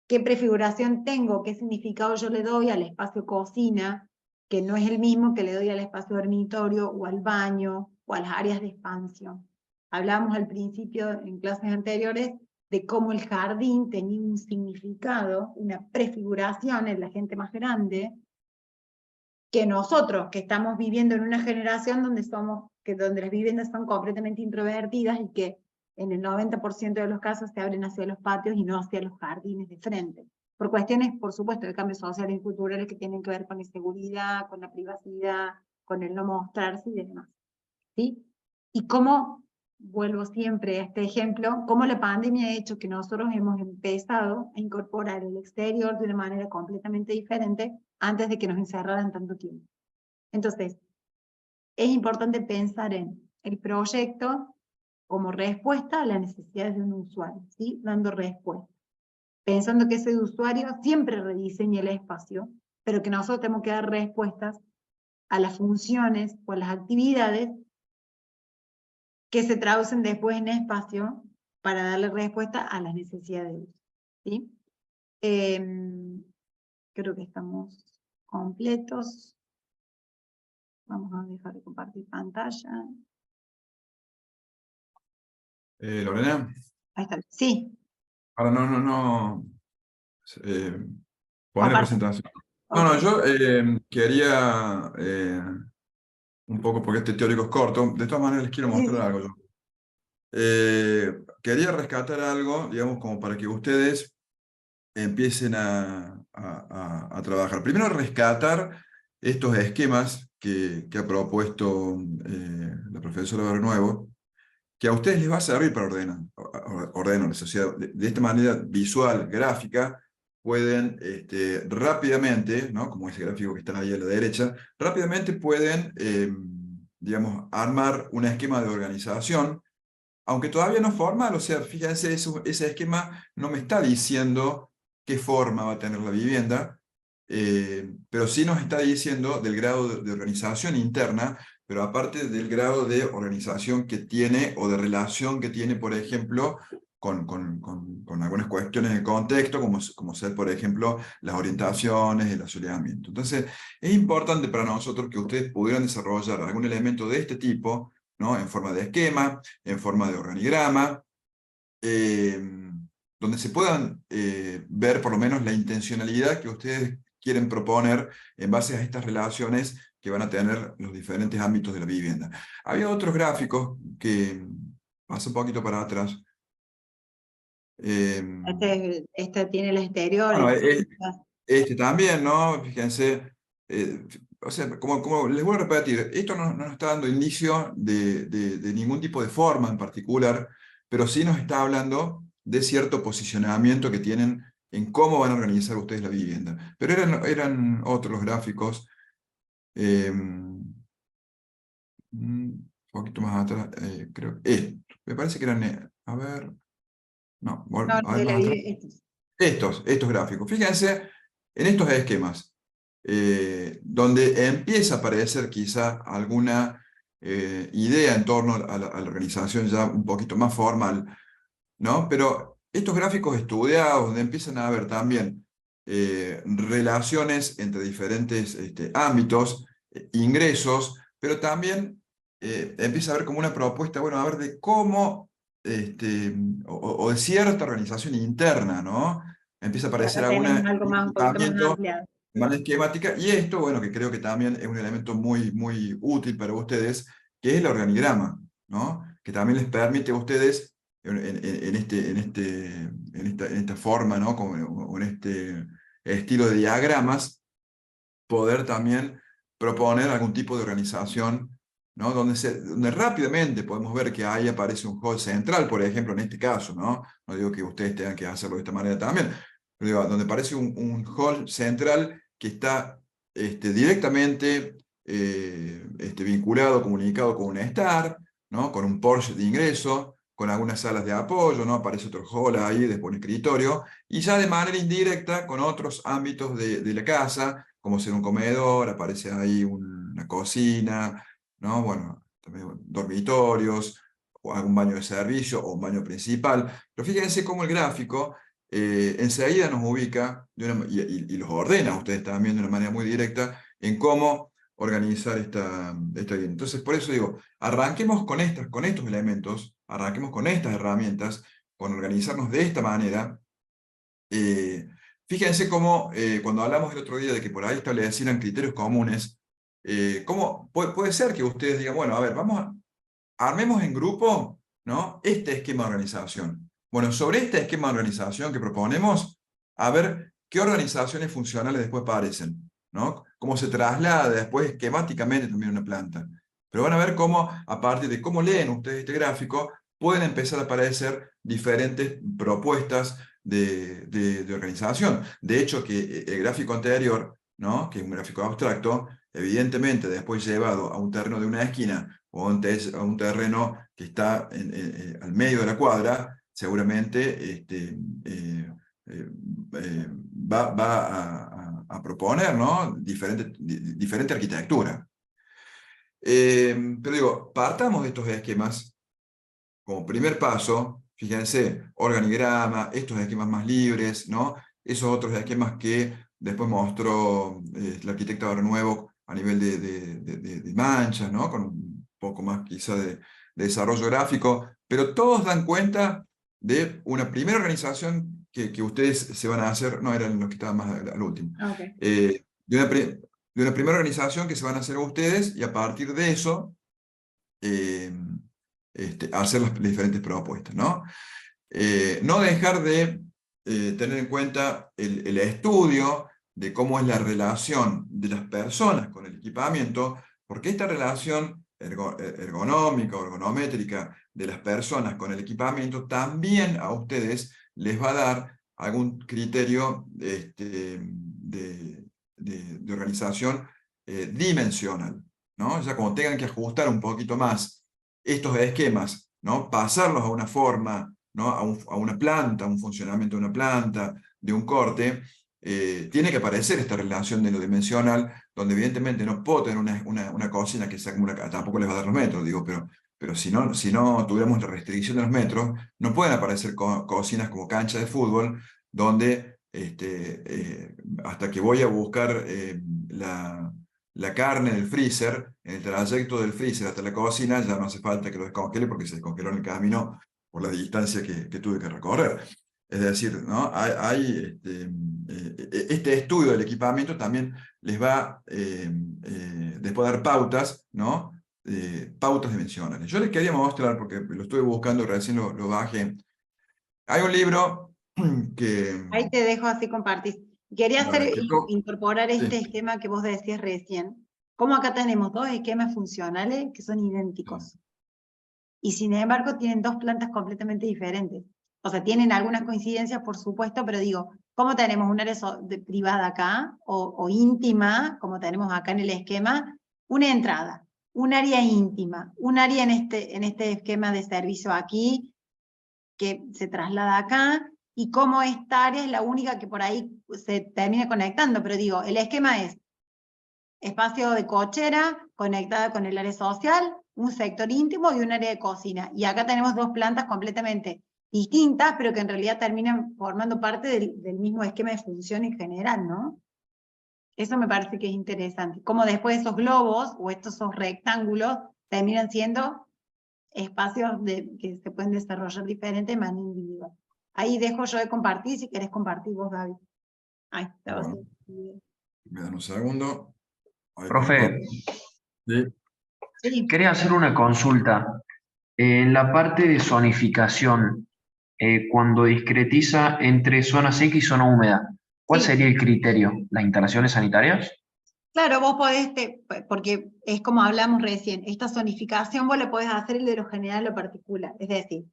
¿Qué prefiguración tengo? ¿Qué significado yo le doy al espacio cocina, que no es el mismo que le doy al espacio dormitorio o al baño o a las áreas de expansión? Hablábamos al principio, en clases anteriores, de cómo el jardín tenía un significado, una prefiguración en la gente más grande, que nosotros, que estamos viviendo en una generación donde las viviendas son completamente introvertidas, y que en el 90% de los casos se abren hacia los patios y no hacia los jardines de frente. Por cuestiones, por supuesto, de cambios sociales y culturales que tienen que ver con la seguridad, con la privacidad, con el no mostrarse y demás, ¿sí? Y cómo, vuelvo siempre a este ejemplo, cómo la pandemia ha hecho que nosotros hemos empezado a incorporar el exterior de una manera completamente diferente antes de que nos encerraran tanto tiempo. Entonces, es importante pensar en el proyecto como respuesta a las necesidades de un usuario, ¿sí? Dando respuesta. Pensando que ese usuario siempre rediseña el espacio, pero que nosotros tenemos que dar respuestas a las funciones o a las actividades que se traducen después en espacio para darle respuesta a las necesidades de uso, ¿sí? Creo que estamos completos. Vamos a dejar de compartir pantalla. Lorena, Ahí está. Sí. ahora no. Poner la Comparto. presentación. Okay. No, yo quería un poco, porque este teórico es corto, de todas maneras les quiero mostrar algo yo. Quería rescatar algo, digamos, como para que ustedes empiecen a trabajar. Primero, rescatar estos esquemas que ha propuesto la profesora Bernuevo, que a ustedes les va a servir para ordenar. O sea, de esta manera visual, gráfica, pueden rápidamente, ¿no? Como ese gráfico que está ahí a la derecha, rápidamente pueden, digamos, armar un esquema de organización, aunque todavía no formal. O sea, fíjense, ese esquema no me está diciendo qué forma va a tener la vivienda, pero sí nos está diciendo del grado de organización interna, pero aparte del grado de organización que tiene o de relación que tiene, por ejemplo, con algunas cuestiones de contexto, como ser, por ejemplo, las orientaciones, el asoleamiento. Entonces, es importante para nosotros que ustedes pudieran desarrollar algún elemento de este tipo, ¿no? En forma de esquema, en forma de organigrama, donde se puedan ver por lo menos la intencionalidad que ustedes quieren proponer en base a estas relaciones que van a tener los diferentes ámbitos de la vivienda. Había otros gráficos que, paso un poquito para atrás. Este tiene el exterior. Bueno, este también, ¿no? Fíjense, o sea, como les voy a repetir, esto no nos está dando indicio de ningún tipo de forma en particular, pero sí nos está hablando de cierto posicionamiento que tienen en cómo van a organizar ustedes la vivienda. Pero eran otros gráficos, un poquito más atrás, creo, me parece que eran, a ver, no, No, a ver de la más atrás. Estos gráficos. Fíjense en estos esquemas, donde empieza a aparecer quizá alguna idea en torno a la organización ya un poquito más formal, ¿no? Pero estos gráficos estudiados, donde empiezan a haber también relaciones entre diferentes ámbitos, ingresos, pero también empieza a haber como una propuesta, bueno, a ver de cómo, o de cierta organización interna, ¿no? Empieza a aparecer Acá tenemos algo algún más, un poquito más equipamiento ampliado. más esquemática, y esto, bueno, que creo que también es un elemento muy, muy útil para ustedes, que es el organigrama, ¿no? Que también les permite a ustedes, en esta forma, ¿no? O en este estilo de diagramas, poder también proponer algún tipo de organización, ¿no? Donde rápidamente podemos ver que ahí aparece un hall central, por ejemplo, en este caso, ¿no? No digo que ustedes tengan que hacerlo de esta manera también, pero digo, donde aparece un hall central que está directamente vinculado, comunicado con un STAR, ¿no? Con un porche de ingreso, con algunas salas de apoyo, ¿no? Aparece otro hall ahí, después un escritorio, y ya de manera indirecta con otros ámbitos de la casa, como ser un comedor, aparece ahí una cocina, ¿no? Bueno, también dormitorios, o algún baño de servicio, o un baño principal. Pero fíjense cómo el gráfico enseguida nos ubica, y los ordena a ustedes también de una manera muy directa, en cómo organizar esta vivienda. Entonces, por eso digo, arranquemos con estos elementos, arranquemos con estas herramientas, con organizarnos de esta manera. Fíjense cómo, cuando hablamos el otro día de que por ahí establecieran criterios comunes, cómo puede ser que ustedes digan, bueno, a ver, armemos en grupo, ¿no? Este esquema de organización. Bueno, sobre este esquema de organización que proponemos, a ver qué organizaciones funcionales después aparecen, ¿no? Cómo se traslada después esquemáticamente también una planta. Pero van a ver cómo, a partir de cómo leen ustedes este gráfico, pueden empezar a aparecer diferentes propuestas de organización. De hecho, que el gráfico anterior, ¿no? Que es un gráfico abstracto, evidentemente después llevado a un terreno de una esquina o a un terreno que está al medio de la cuadra, seguramente va a proponer, ¿no? diferente arquitectura. Pero digo, partamos de estos esquemas como primer paso. Fíjense, organigrama, estos esquemas más libres, ¿no? Esos otros esquemas que después mostró la arquitecta Bernuevo a nivel de manchas, ¿no? Con un poco más quizá de desarrollo gráfico, pero todos dan cuenta de una primera organización que ustedes se van a hacer, no eran los que estaban más al último, Okay. De una primera organización que se van a hacer ustedes, y a partir de eso, hacer las diferentes propuestas, ¿no? No dejar de tener en cuenta el estudio de cómo es la relación de las personas con el equipamiento, porque esta relación ergonómica o ergonométrica de las personas con el equipamiento también a ustedes les va a dar algún criterio de organización dimensional, ¿no? Ya como tengan que ajustar un poquito más estos esquemas, ¿no? Pasarlos a una forma, ¿no? A una planta, a un funcionamiento de una planta, de un corte, tiene que aparecer esta relación de lo dimensional, donde evidentemente no puedo tener una cocina que sea como tampoco les va a dar los metros, digo, pero si no tuviéramos la restricción de los metros, no pueden aparecer cocinas como cancha de fútbol, donde hasta que voy a buscar la carne del freezer, en el trayecto del freezer hasta la cocina, ya no hace falta que lo descongele porque se descongeló en el camino por la distancia que tuve que recorrer. Es decir, ¿no? Este estudio del equipamiento también les va después a dar pautas, ¿no? Pautas dimensionales. Yo les quería mostrar, porque lo estuve buscando, recién lo bajé. Hay un libro que... Ahí te dejo así compartir. Quería incorporar este sí. esquema que vos decías recién. Como acá tenemos dos esquemas funcionales que son idénticos. Y sin embargo tienen dos plantas completamente diferentes. O sea, tienen algunas coincidencias, por supuesto, pero digo, ¿cómo tenemos un área privada acá, o íntima, como tenemos acá en el esquema? Una entrada, un área íntima, un área en este esquema de servicio aquí, que se traslada acá, y cómo esta área es la única que por ahí se termina conectando, pero digo, el esquema es espacio de cochera conectada con el área social, un sector íntimo y un área de cocina. Y acá tenemos dos plantas completamente distintas, pero que en realidad terminan formando parte del mismo esquema de función en general, ¿no? Eso me parece que es interesante. Como después esos globos o esos rectángulos terminan siendo espacios que se pueden desarrollar diferente de manera individual. Ahí dejo yo de compartir, si querés compartir vos, David. Ahí, estaba Bueno, así. me dan un segundo. Profe, Sí. quería hacer una consulta. En la parte de zonificación, cuando discretiza entre zona seca y zona húmeda, ¿cuál Sí. sería el criterio? ¿Las instalaciones sanitarias? Claro, vos podés, porque es como hablamos recién, esta zonificación vos la podés hacer de lo general a lo particular, es decir,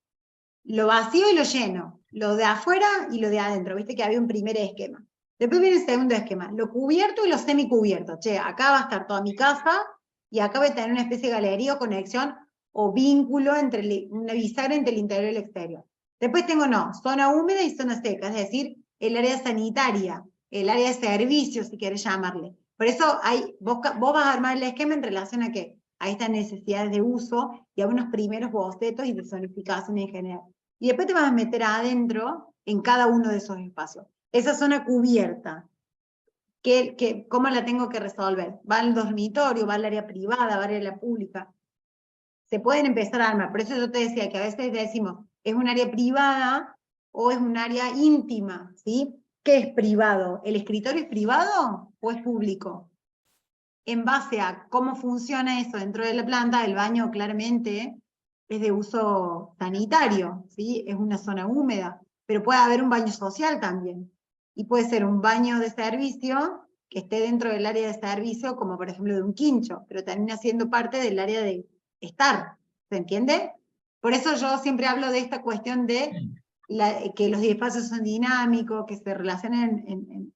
lo vacío y lo lleno, lo de afuera y lo de adentro, viste que había un primer esquema. Después viene el segundo esquema, lo cubierto y lo semicubierto. Che, acá va a estar toda mi casa y acá voy a tener una especie de galería o conexión o vínculo entre una bisagra entre el interior y el exterior. Después tengo zona húmeda y zona seca, es decir, el área sanitaria, el área de servicio, si querés llamarle. Por eso vos vas a armar el esquema en relación a qué, a estas necesidades de uso y a unos primeros bocetos y de zonificación en general. Y después te vas a meter adentro en cada uno de esos espacios. Esa zona cubierta, ¿cómo la tengo que resolver? ¿Va al dormitorio, va al área privada, va al área pública? Se pueden empezar a armar. Por eso yo te decía que a veces decimos, ¿es un área privada o es un área íntima? ¿Sí? ¿Qué es privado? ¿El escritorio es privado o es público? En base a cómo funciona eso dentro de la planta, el baño claramente es de uso sanitario, ¿sí? Es una zona húmeda, pero puede haber un baño social también. Y puede ser un baño de servicio que esté dentro del área de servicio, como por ejemplo de un quincho, pero termina siendo parte del área de estar, ¿se entiende? Por eso yo siempre hablo de esta cuestión de que los espacios son dinámicos, que se relacionan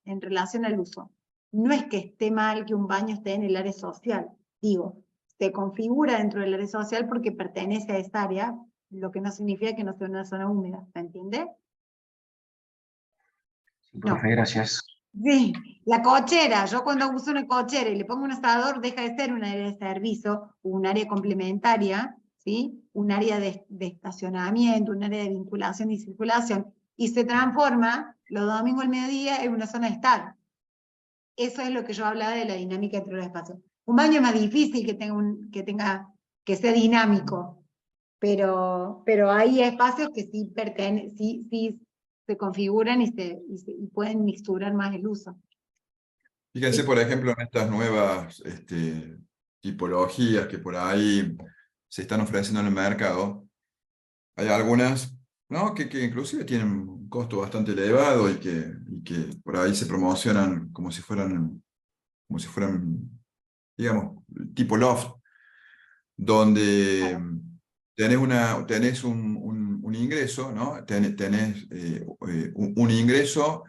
en relación al uso. No es que esté mal que un baño esté en el área social, digo, se configura dentro del área social porque pertenece a esa área, lo que no significa que no sea una zona húmeda, ¿se entiende? Sí, profe, gracias. Sí, la cochera, yo cuando uso una cochera y le pongo un asador, deja de ser un área de servicio, un área complementaria, ¿sí? Un área de estacionamiento, un área de vinculación y circulación, y se transforma los domingos al mediodía en una zona de estar. Eso es lo que yo hablaba de la dinámica entre los espacios. Un baño es más difícil que sea dinámico, pero hay espacios que sí se configuran y pueden mixturar más el uso. Fíjense, por ejemplo, en estas nuevas tipologías que por ahí se están ofreciendo en el mercado, hay algunas, ¿no? que inclusive tienen un costo bastante elevado y que por ahí se promocionan como si fueran, digamos, tipo loft, donde Claro. tenés un ingreso, ¿no? Tenés un ingreso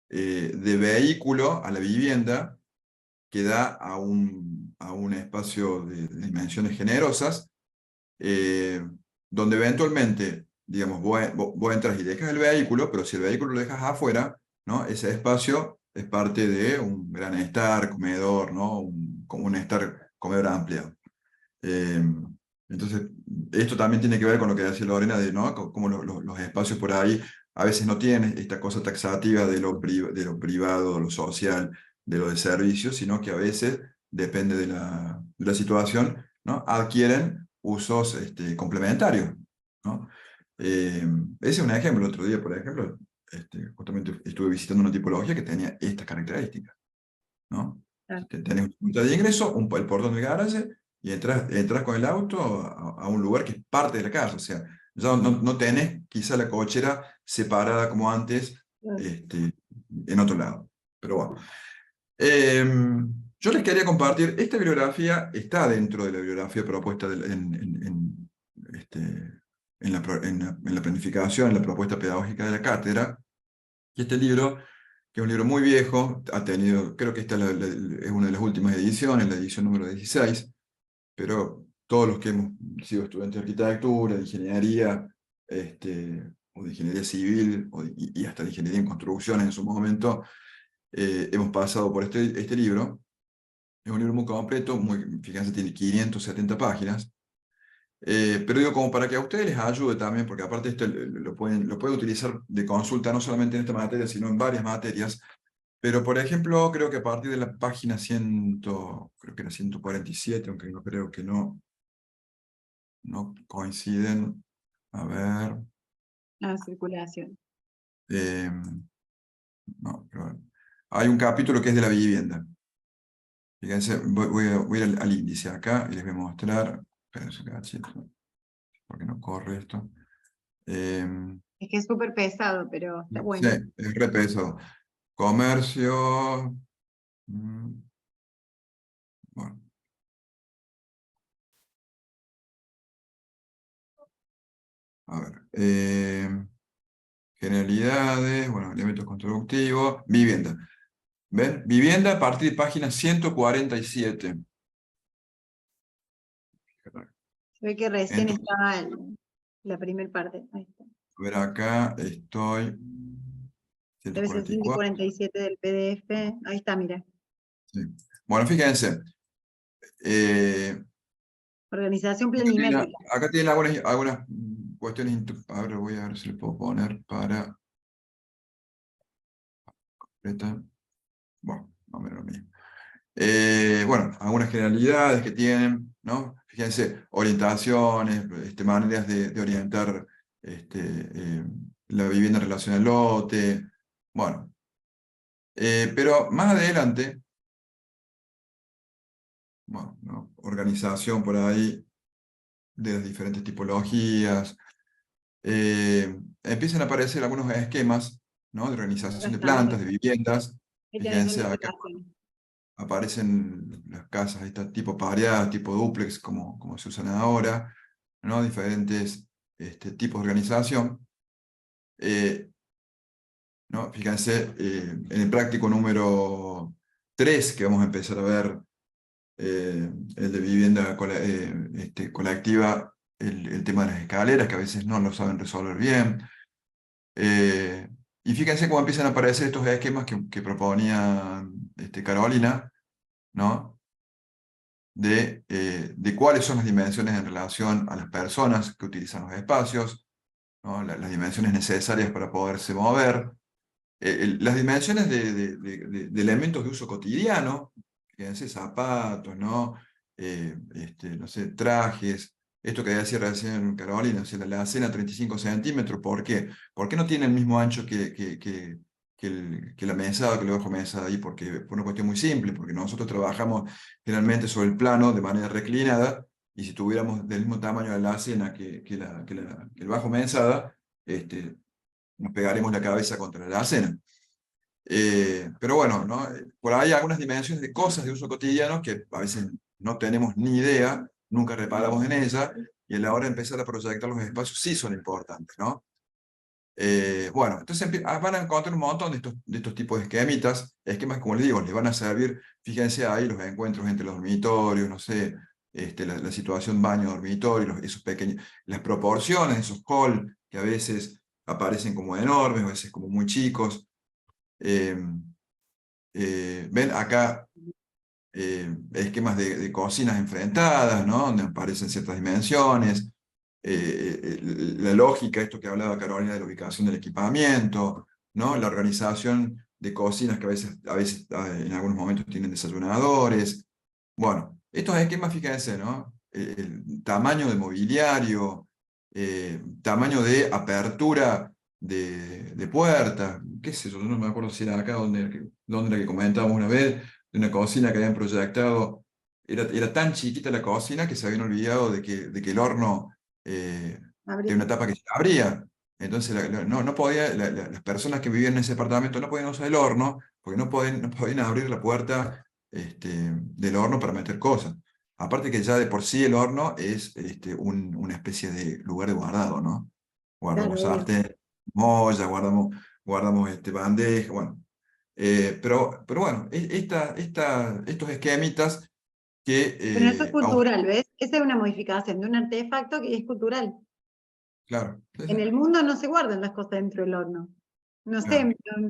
de vehículo a la vivienda que da a un espacio de dimensiones generosas, donde eventualmente, digamos, vos entras y dejas el vehículo, pero si el vehículo lo dejas afuera, ¿no? Ese espacio es parte de un gran estar, comedor, ¿no? Como un estar, comedor amplio. Eh, entonces, esto también tiene que ver con lo que decía Lorena, de, ¿no? Como los espacios por ahí a veces no tienen esta cosa taxativa de de lo privado, lo social, de lo de servicios, sino que a veces, depende de la situación, ¿no? Adquieren usos complementarios, ¿no? Ese es un ejemplo. El otro día, por ejemplo, justamente estuve visitando una tipología que tenía estas características, ¿no? Claro. Tenés un punto de ingreso, el portón del garaje, y entras con el auto a un lugar que es parte de la casa. O sea, ya no tenés quizá la cochera separada como antes, Claro. en otro lado. Pero bueno. Yo les quería compartir, esta bibliografía está dentro de la bibliografía propuesta en la planificación, en la propuesta pedagógica de la cátedra. Y este libro, que es un libro muy viejo, creo que esta es una de las últimas ediciones, la edición número 16, pero todos los que hemos sido estudiantes de arquitectura, de ingeniería, o de ingeniería civil, y hasta de ingeniería en construcción en su momento, hemos pasado por este libro. Es un libro muy completo, fíjense, tiene 570 páginas. Pero digo, como para que a ustedes les ayude también, porque aparte esto lo pueden utilizar de consulta no solamente en esta materia, sino en varias materias. Pero, por ejemplo, creo que a partir de la página creo que era 147, aunque no creo que no coinciden. A ver. La circulación. No, pero hay un capítulo que es de la vivienda. Fíjense, voy a ir al índice acá y les voy a mostrar. Espérense un cachito, porque no corre esto. Es que es súper pesado, pero está Sí, bueno. es re pesado. Comercio. Bueno. A ver. Generalidades, bueno, elementos constructivos. Vivienda. ¿Ven? Vivienda a partir de página 147. Se ve que recién Entonces, estaba la primera parte. Ahí está. a ver, acá estoy. Debe ser 144. 147 del PDF. Ahí está, mira. Sí. Bueno, fíjense. Organización planimétrica. Acá tienen algunas cuestiones. A ver, voy a ver si le puedo poner para. Bueno, más o menos lo mismo. Bueno, algunas generalidades que tienen, ¿no? Fíjense, orientaciones, maneras de orientar la vivienda en relación al lote. Bueno, pero más adelante, bueno, ¿no? Organización por ahí de las diferentes tipologías. Empiezan a aparecer algunos esquemas, ¿no? De organización de plantas, de viviendas. Ahí tenés Fíjense una acá. explicación. Aparecen las casas, tipo pareadas, tipo dúplex, como se usan ahora, ¿no? Diferentes tipos de organización. ¿No? Fíjense, en el práctico número 3, que vamos a empezar a ver, el de vivienda colectiva, el tema de las escaleras, que a veces no lo saben resolver bien. Y fíjense cómo empiezan a aparecer estos esquemas que proponía Carolina, ¿no? De cuáles son las dimensiones en relación a las personas que utilizan los espacios, ¿no? Las dimensiones necesarias para poderse mover, las dimensiones de elementos de uso cotidiano, fíjense, zapatos, ¿no? No sé, trajes, esto que decía recién Carolina, o sea, la alacena 35 centímetros, ¿por qué? ¿Por qué no tiene el mismo ancho que la mesada, que el bajo mesada ahí? Porque por una cuestión muy simple, porque nosotros trabajamos generalmente sobre el plano de manera reclinada, y si tuviéramos del mismo tamaño de la alacena que el Bajo Mesada, nos pegaremos la cabeza contra la alacena. Pero bueno, ¿no? Por ahí hay algunas dimensiones de cosas de uso cotidiano que a veces no tenemos ni idea, nunca reparamos en ellas, y a la hora de empezar a proyectar los espacios sí son importantes, ¿no? Bueno, entonces van a encontrar un montón de estos tipos de esquemas que, como les digo, les van a servir. Fíjense ahí los encuentros entre los dormitorios, no sé, la situación baño-dormitorio, esos pequeños, las proporciones, esos halls que a veces aparecen como enormes, a veces como muy chicos. Ven acá esquemas de cocinas enfrentadas, ¿no? Donde aparecen ciertas dimensiones. La lógica, esto que hablaba Carolina de la ubicación del equipamiento, ¿no? La organización de cocinas que a veces en algunos momentos tienen desayunadores. Bueno, estos esquemas, fíjense, ¿no? El tamaño de mobiliario, tamaño de apertura de puertas, qué sé yo, no me acuerdo si era acá donde era que comentábamos una vez, de una cocina que habían proyectado, era tan chiquita la cocina que se habían olvidado de que el horno tiene una tapa que se abría. Entonces no podía, las personas que vivían en ese departamento no podían usar el horno porque no podían abrir la puerta del horno para meter cosas. Aparte que ya de por sí el horno es una especie de lugar de guardado, ¿no? Guardamos Claro, obvio. sartén, olla, guardamos bandeja, bueno. Pero bueno, estos esquemitas que, Pero eso es cultural, ¿ves? Esa es una modificación de un artefacto que es cultural. claro, En el mundo no se guardan las cosas dentro del horno. No sé, claro.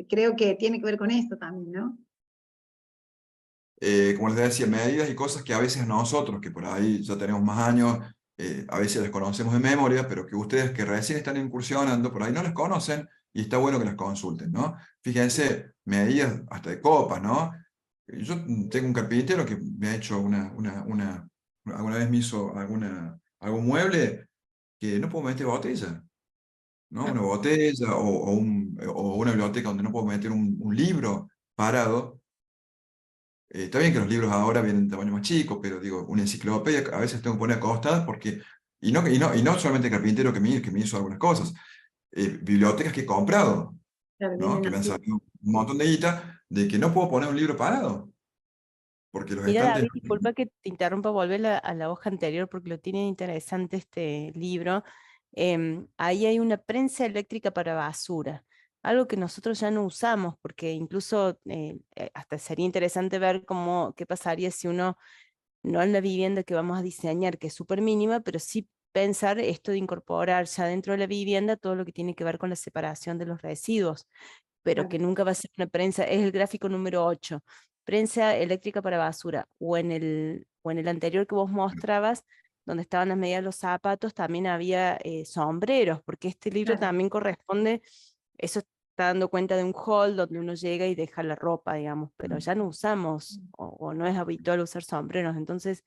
creo que tiene que ver con esto también, ¿no? Como les decía, medidas y cosas que a veces nosotros, que por ahí ya tenemos más años, a veces las conocemos de memoria, pero que ustedes que recién están incursionando, por ahí no las conocen y está bueno que las consulten, ¿no? Fíjense, medidas hasta de copas, ¿no? Yo tengo un carpintero que me ha hecho alguna vez me hizo algún mueble que no puedo meter botella, ¿no? Una botella o una biblioteca donde no puedo meter un libro parado. Está bien que los libros ahora vienen en tamaño más chico, pero digo, una enciclopedia a veces tengo que poner acostadas porque, y no solamente el carpintero que me hizo algunas cosas, bibliotecas que he comprado, Claro, ¿no? vienen Que me han así. salido un montón de guita, de que no puedo poner un libro parado, porque los Mira, estantes... David, disculpa que te interrumpa, volver a la hoja anterior porque lo tiene interesante este libro. Ahí hay una prensa eléctrica para basura, algo que nosotros ya no usamos, porque incluso hasta sería interesante ver qué pasaría si uno, no en la vivienda que vamos a diseñar, que es súper mínima, pero sí pensar esto de incorporar ya dentro de la vivienda todo lo que tiene que ver con la separación de los residuos, pero Claro, que nunca va a ser una prensa, es el gráfico número 8, prensa eléctrica para basura, o en el anterior que vos mostrabas, donde estaban las medidas de los zapatos, también había sombreros, porque este libro claro. también corresponde, eso está dando cuenta de un hall donde uno llega y deja la ropa, digamos, pero ya no usamos, o no es habitual usar sombreros, entonces,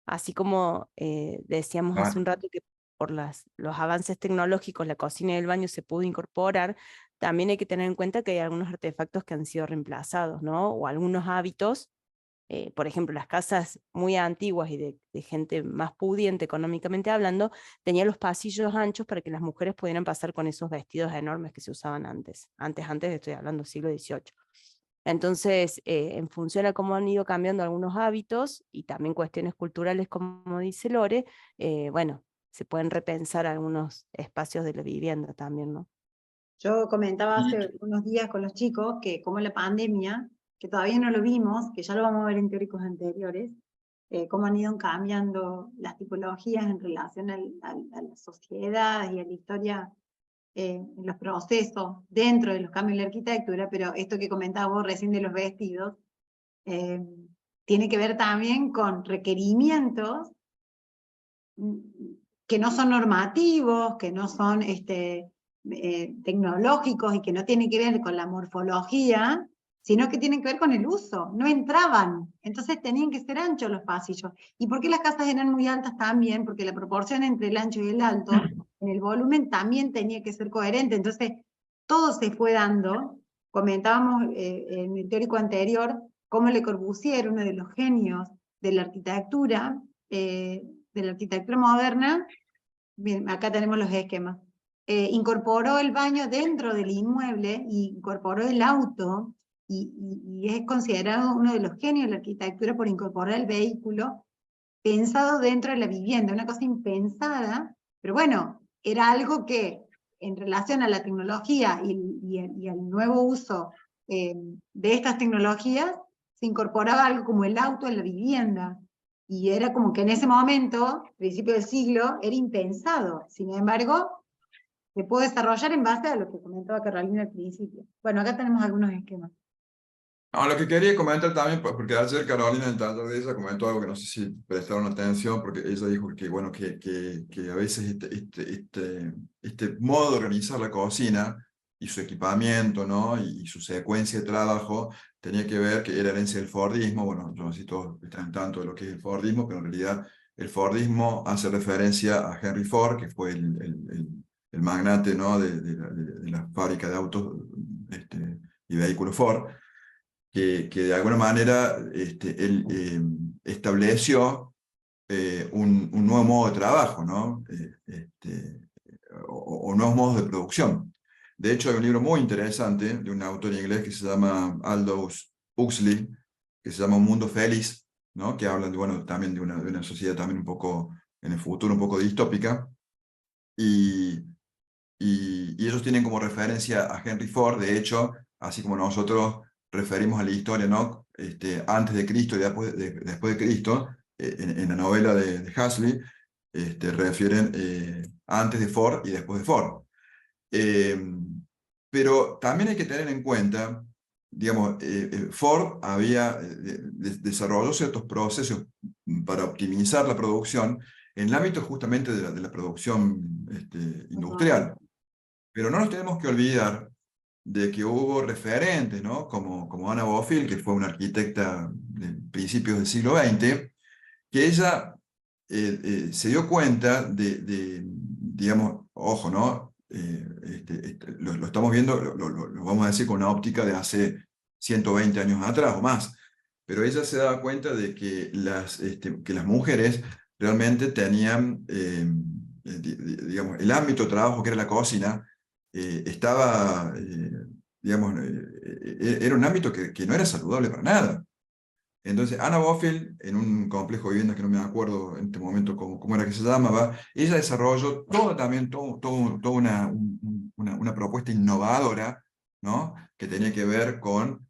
así como decíamos hace Ah, un rato que por los avances tecnológicos la cocina y el baño se pudo incorporar, también hay que tener en cuenta que hay algunos artefactos que han sido reemplazados, ¿no? O algunos hábitos, por ejemplo, las casas muy antiguas y de gente más pudiente económicamente hablando, tenían los pasillos anchos para que las mujeres pudieran pasar con esos vestidos enormes que se usaban antes. Antes estoy hablando siglo XVIII. Entonces, en función a cómo han ido cambiando algunos hábitos y también cuestiones culturales, como dice Lore, bueno, se pueden repensar algunos espacios de la vivienda también, ¿no? Yo comentaba y, hace unos días con los chicos que como la pandemia, que todavía no lo vimos, que ya lo vamos a ver en teóricos anteriores, cómo han ido cambiando las tipologías en relación a la sociedad y a la historia, los procesos dentro de los cambios de la arquitectura, pero esto que comentabas vos recién de los vestidos, eh, tiene que ver también con requerimientos que no son normativos, que no son tecnológicos y que no tienen que ver con la morfología, sino que tienen que ver con el uso. No entraban, entonces tenían que ser anchos los pasillos. ¿Y por qué las casas eran muy altas también? Porque la proporción entre el ancho y el alto, en el volumen, también tenía que ser coherente. Entonces, todo se fue dando. Comentábamos en el teórico anterior cómo Le Corbusier, uno de los genios de la arquitectura, de la arquitectura moderna, bien, acá tenemos los esquemas, incorporó el baño dentro del inmueble, y incorporó el auto, y es considerado uno de los genios de la arquitectura por incorporar el vehículo pensado dentro de la vivienda, una cosa impensada, pero bueno, era algo que en relación a la tecnología y al nuevo uso de estas tecnologías, se incorporaba algo como el auto en la vivienda, y era como que en ese momento, principio del siglo, era impensado. Sin embargo, se puede desarrollar en base a lo que comentaba Carolina al principio. Bueno, acá tenemos algunos esquemas. No, lo que quería comentar también, porque ayer Carolina en el taller de ella comentó algo que no sé si prestaron atención, porque ella dijo que, bueno, que a veces este modo de organizar la cocina y su equipamiento, ¿no? Y su secuencia de trabajo tenía que ver que era herencia del Fordismo. Bueno, yo no sé si todos están en tanto de lo que es el Fordismo, pero en realidad el Fordismo hace referencia a Henry Ford, que fue el magnate, ¿no? de la fábrica de autos y vehículos Ford. Que de alguna manera él estableció un nuevo modo de trabajo, ¿no? O nuevos modos de producción. De hecho, hay un libro muy interesante de un autor inglés que se llama Aldous Huxley, que se llama Un Mundo Feliz, ¿no? Que habla bueno, también de una sociedad también un poco, en el futuro, un poco distópica. Y ellos tienen como referencia a Henry Ford. De hecho, así como nosotros referimos a la historia, ¿no? Antes de Cristo y después de Cristo, en la novela de Huxley, refieren antes de Ford y después de Ford. Pero también hay que tener en cuenta, digamos, Ford había desarrollado ciertos procesos para optimizar la producción en el ámbito justamente de la producción industrial. Pero no nos tenemos que olvidar de que hubo referentes, ¿no? Como Anna Bofill, que fue una arquitecta de principios del siglo XX, que ella se dio cuenta digamos, ojo, ¿no? Lo estamos viendo, lo vamos a decir con una óptica de hace 120 años atrás o más, pero ella se daba cuenta de que las mujeres realmente tenían, digamos, el ámbito de trabajo que era la cocina, estaba, digamos, era un ámbito que no era saludable para nada. Entonces, Anna Bofill, en un complejo de viviendas que no me acuerdo en este momento cómo era que se llamaba, ella desarrolló toda una propuesta innovadora, ¿no? Que tenía que ver bueno,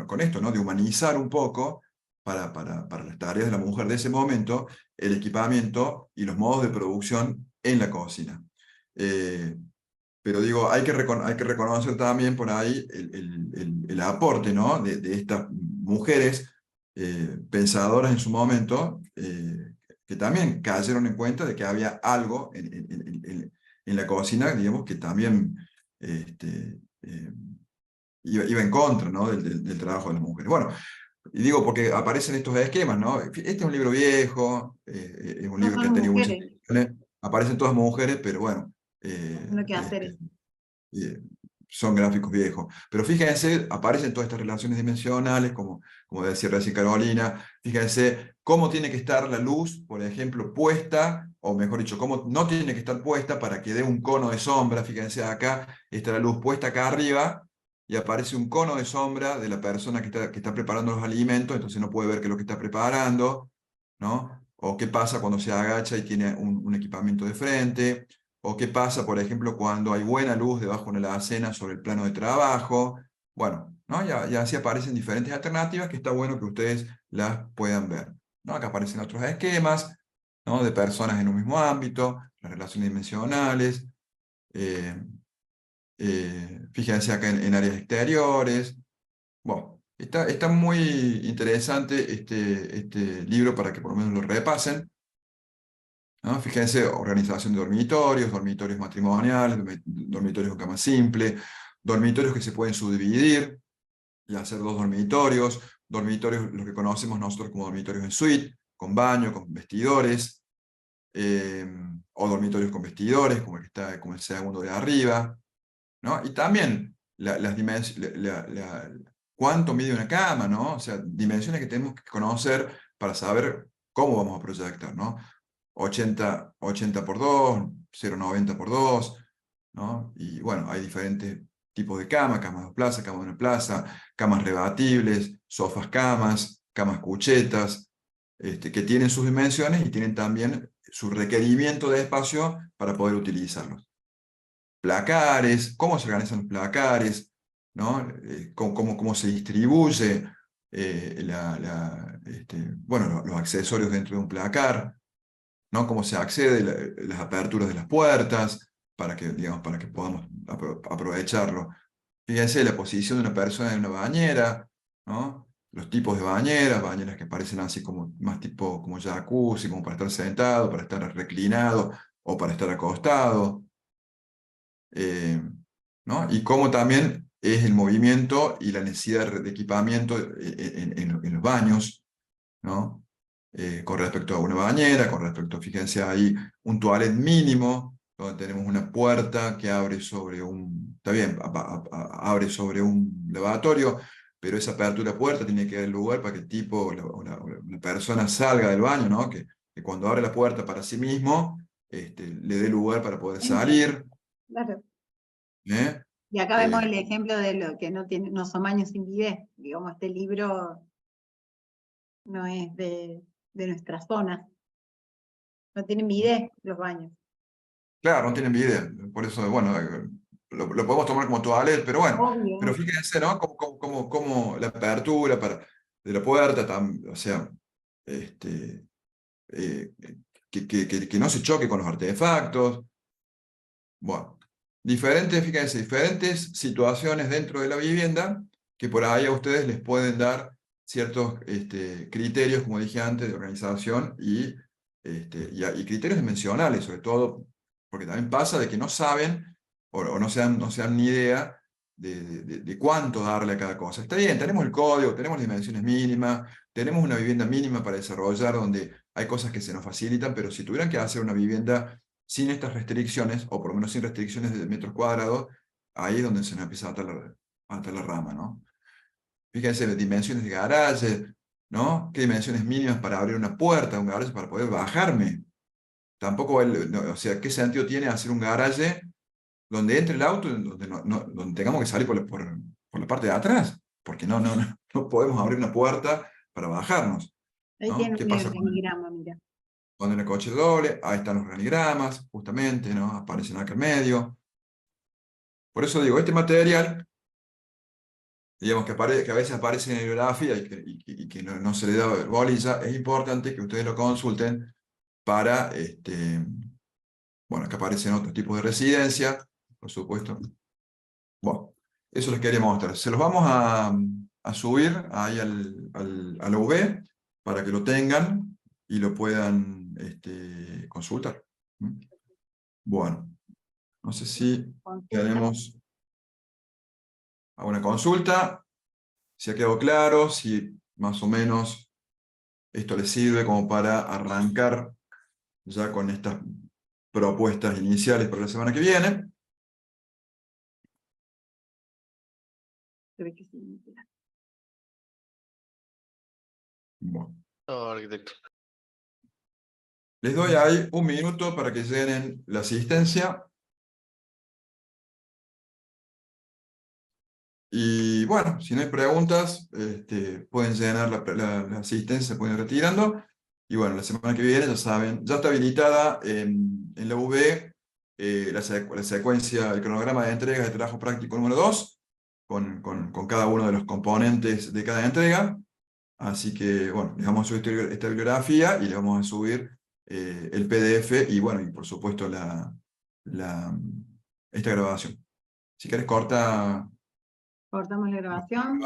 con esto, ¿no? De humanizar un poco para las tareas de la mujer de ese momento, el equipamiento y los modos de producción en la cocina. Pero digo, hay que reconocer también por ahí el aporte, ¿no? de estas mujeres pensadoras en su momento, que también cayeron en cuenta de que había algo en la cocina, digamos, que también iba en contra, ¿no? del trabajo de las mujeres. Bueno, y digo porque aparecen estos esquemas, ¿no? Este es un libro viejo, es un libro que ha tenido muchas ediciones, aparecen todas mujeres, pero bueno, Lo que hacer son gráficos viejos. Pero fíjense, aparecen todas estas relaciones dimensionales, como decía recién Carolina. Fíjense cómo tiene que estar la luz, por ejemplo, puesta, o mejor dicho, cómo no tiene que estar puesta para que dé un cono de sombra. Fíjense acá, está la luz puesta acá arriba, y aparece un cono de sombra de la persona que está preparando los alimentos, entonces no puede ver qué es lo que está preparando, ¿no? O qué pasa cuando se agacha y tiene un equipamiento de frente. O qué pasa, por ejemplo, cuando hay buena luz debajo de la alacena sobre el plano de trabajo. Bueno, ¿no? Y así aparecen diferentes alternativas que está bueno que ustedes las puedan ver, ¿no? Acá aparecen otros esquemas, ¿no? De personas en un mismo ámbito, las relaciones dimensionales. Fíjense acá en áreas exteriores. Bueno, está muy interesante este libro para que por lo menos lo repasen, ¿no? Fíjense, organización de dormitorios matrimoniales, dormitorios con cama simple, dormitorios que se pueden subdividir y hacer 2 dormitorios, los que conocemos nosotros como dormitorios en suite, con baño, con vestidores, o dormitorios con vestidores, como el segundo de arriba, ¿no? Y también las dimensiones, cuánto mide una cama, ¿no? O sea, dimensiones que tenemos que conocer para saber cómo vamos a proyectar, ¿no? 80 por 2, 0,90 por 2, ¿no? Y bueno, hay diferentes tipos de camas de dos plazas, camas de una plaza, camas rebatibles, sofás camas, camas cuchetas, que tienen sus dimensiones y tienen también su requerimiento de espacio para poder utilizarlos. Placares, cómo se organizan los placares, ¿no? Cómo se distribuye bueno, los accesorios dentro de un placar, ¿no? Cómo se accede, las aperturas de las puertas, para que, digamos, para que podamos aprovecharlo. Fíjense la posición de una persona en una bañera, ¿no? Los tipos de bañeras que parecen así como más tipo como jacuzzi, como para estar sentado, para estar reclinado o para estar acostado. ¿No? Y cómo también es el movimiento y la necesidad de equipamiento en los baños, ¿no? Con respecto a una bañera, con respecto, fíjense ahí, un toilet mínimo, donde tenemos una puerta que abre sobre está bien, abre sobre un lavatorio, pero esa apertura puerta tiene que dar lugar para que el tipo, la persona salga del baño, ¿no? Que cuando abre la puerta para sí mismo, le dé lugar para poder salir. Claro. ¿Eh? Y acá vemos el ejemplo de lo que no son baños sin bidet. Digamos, este libro no es de nuestra zona. No tienen bidet los baños. Claro, no tienen bidet. Por eso, bueno, lo podemos tomar como toilet, pero bueno. Obvio. Pero fíjense, ¿no? Como la apertura de la puerta, o sea, que no se choque con los artefactos. Bueno, fíjense, diferentes situaciones dentro de la vivienda que por ahí a ustedes les pueden dar ciertos criterios, como dije antes, de organización y criterios dimensionales, sobre todo, porque también pasa de que no saben o no se dan ni idea de cuánto darle a cada cosa. Está bien, tenemos el código, tenemos las dimensiones mínimas, tenemos una vivienda mínima para desarrollar donde hay cosas que se nos facilitan, pero si tuvieran que hacer una vivienda sin estas restricciones, o por lo menos sin restricciones de metros cuadrados, ahí es donde se nos empieza a atar la rama, ¿no? Fíjense las dimensiones de garaje, ¿no? ¿Qué dimensiones mínimas para abrir una puerta de un garaje para poder bajarme? Tampoco, o sea, ¿qué sentido tiene hacer un garaje donde entre el auto, donde tengamos que salir por la parte de atrás? Porque no podemos abrir una puerta para bajarnos, Ahí ¿no? tiene ¿Qué un pasa organigrama, mira. cuando en el coche doble? Ahí están los organigramas, justamente, ¿no? Aparecen acá en medio. Por eso digo, este material, digamos que a veces aparece en la bibliografía y que no se le da bolilla, es importante que ustedes lo consulten para, bueno, que aparecen otros tipos de residencia, por supuesto. Bueno, eso les quería mostrar. Se los vamos a subir ahí al UV para que lo tengan y lo puedan consultar. Bueno, no sé si tenemos alguna consulta, si ha quedado claro, si más o menos esto les sirve como para arrancar ya con estas propuestas iniciales para la semana que viene. Bueno. Arquitecto. Les doy ahí un minuto para que llenen la asistencia. Y bueno, si no hay preguntas, pueden llenar la asistencia, se pueden ir retirando. Y bueno, la semana que viene, ya saben, ya está habilitada en la UV la secuencia, el cronograma de entregas de trabajo práctico número 2, con cada uno de los componentes de cada entrega. Así que, bueno, les vamos a subir esta bibliografía y les vamos a subir el PDF y, bueno, y por supuesto esta grabación. Si querés, cortamos Cortamos la grabación.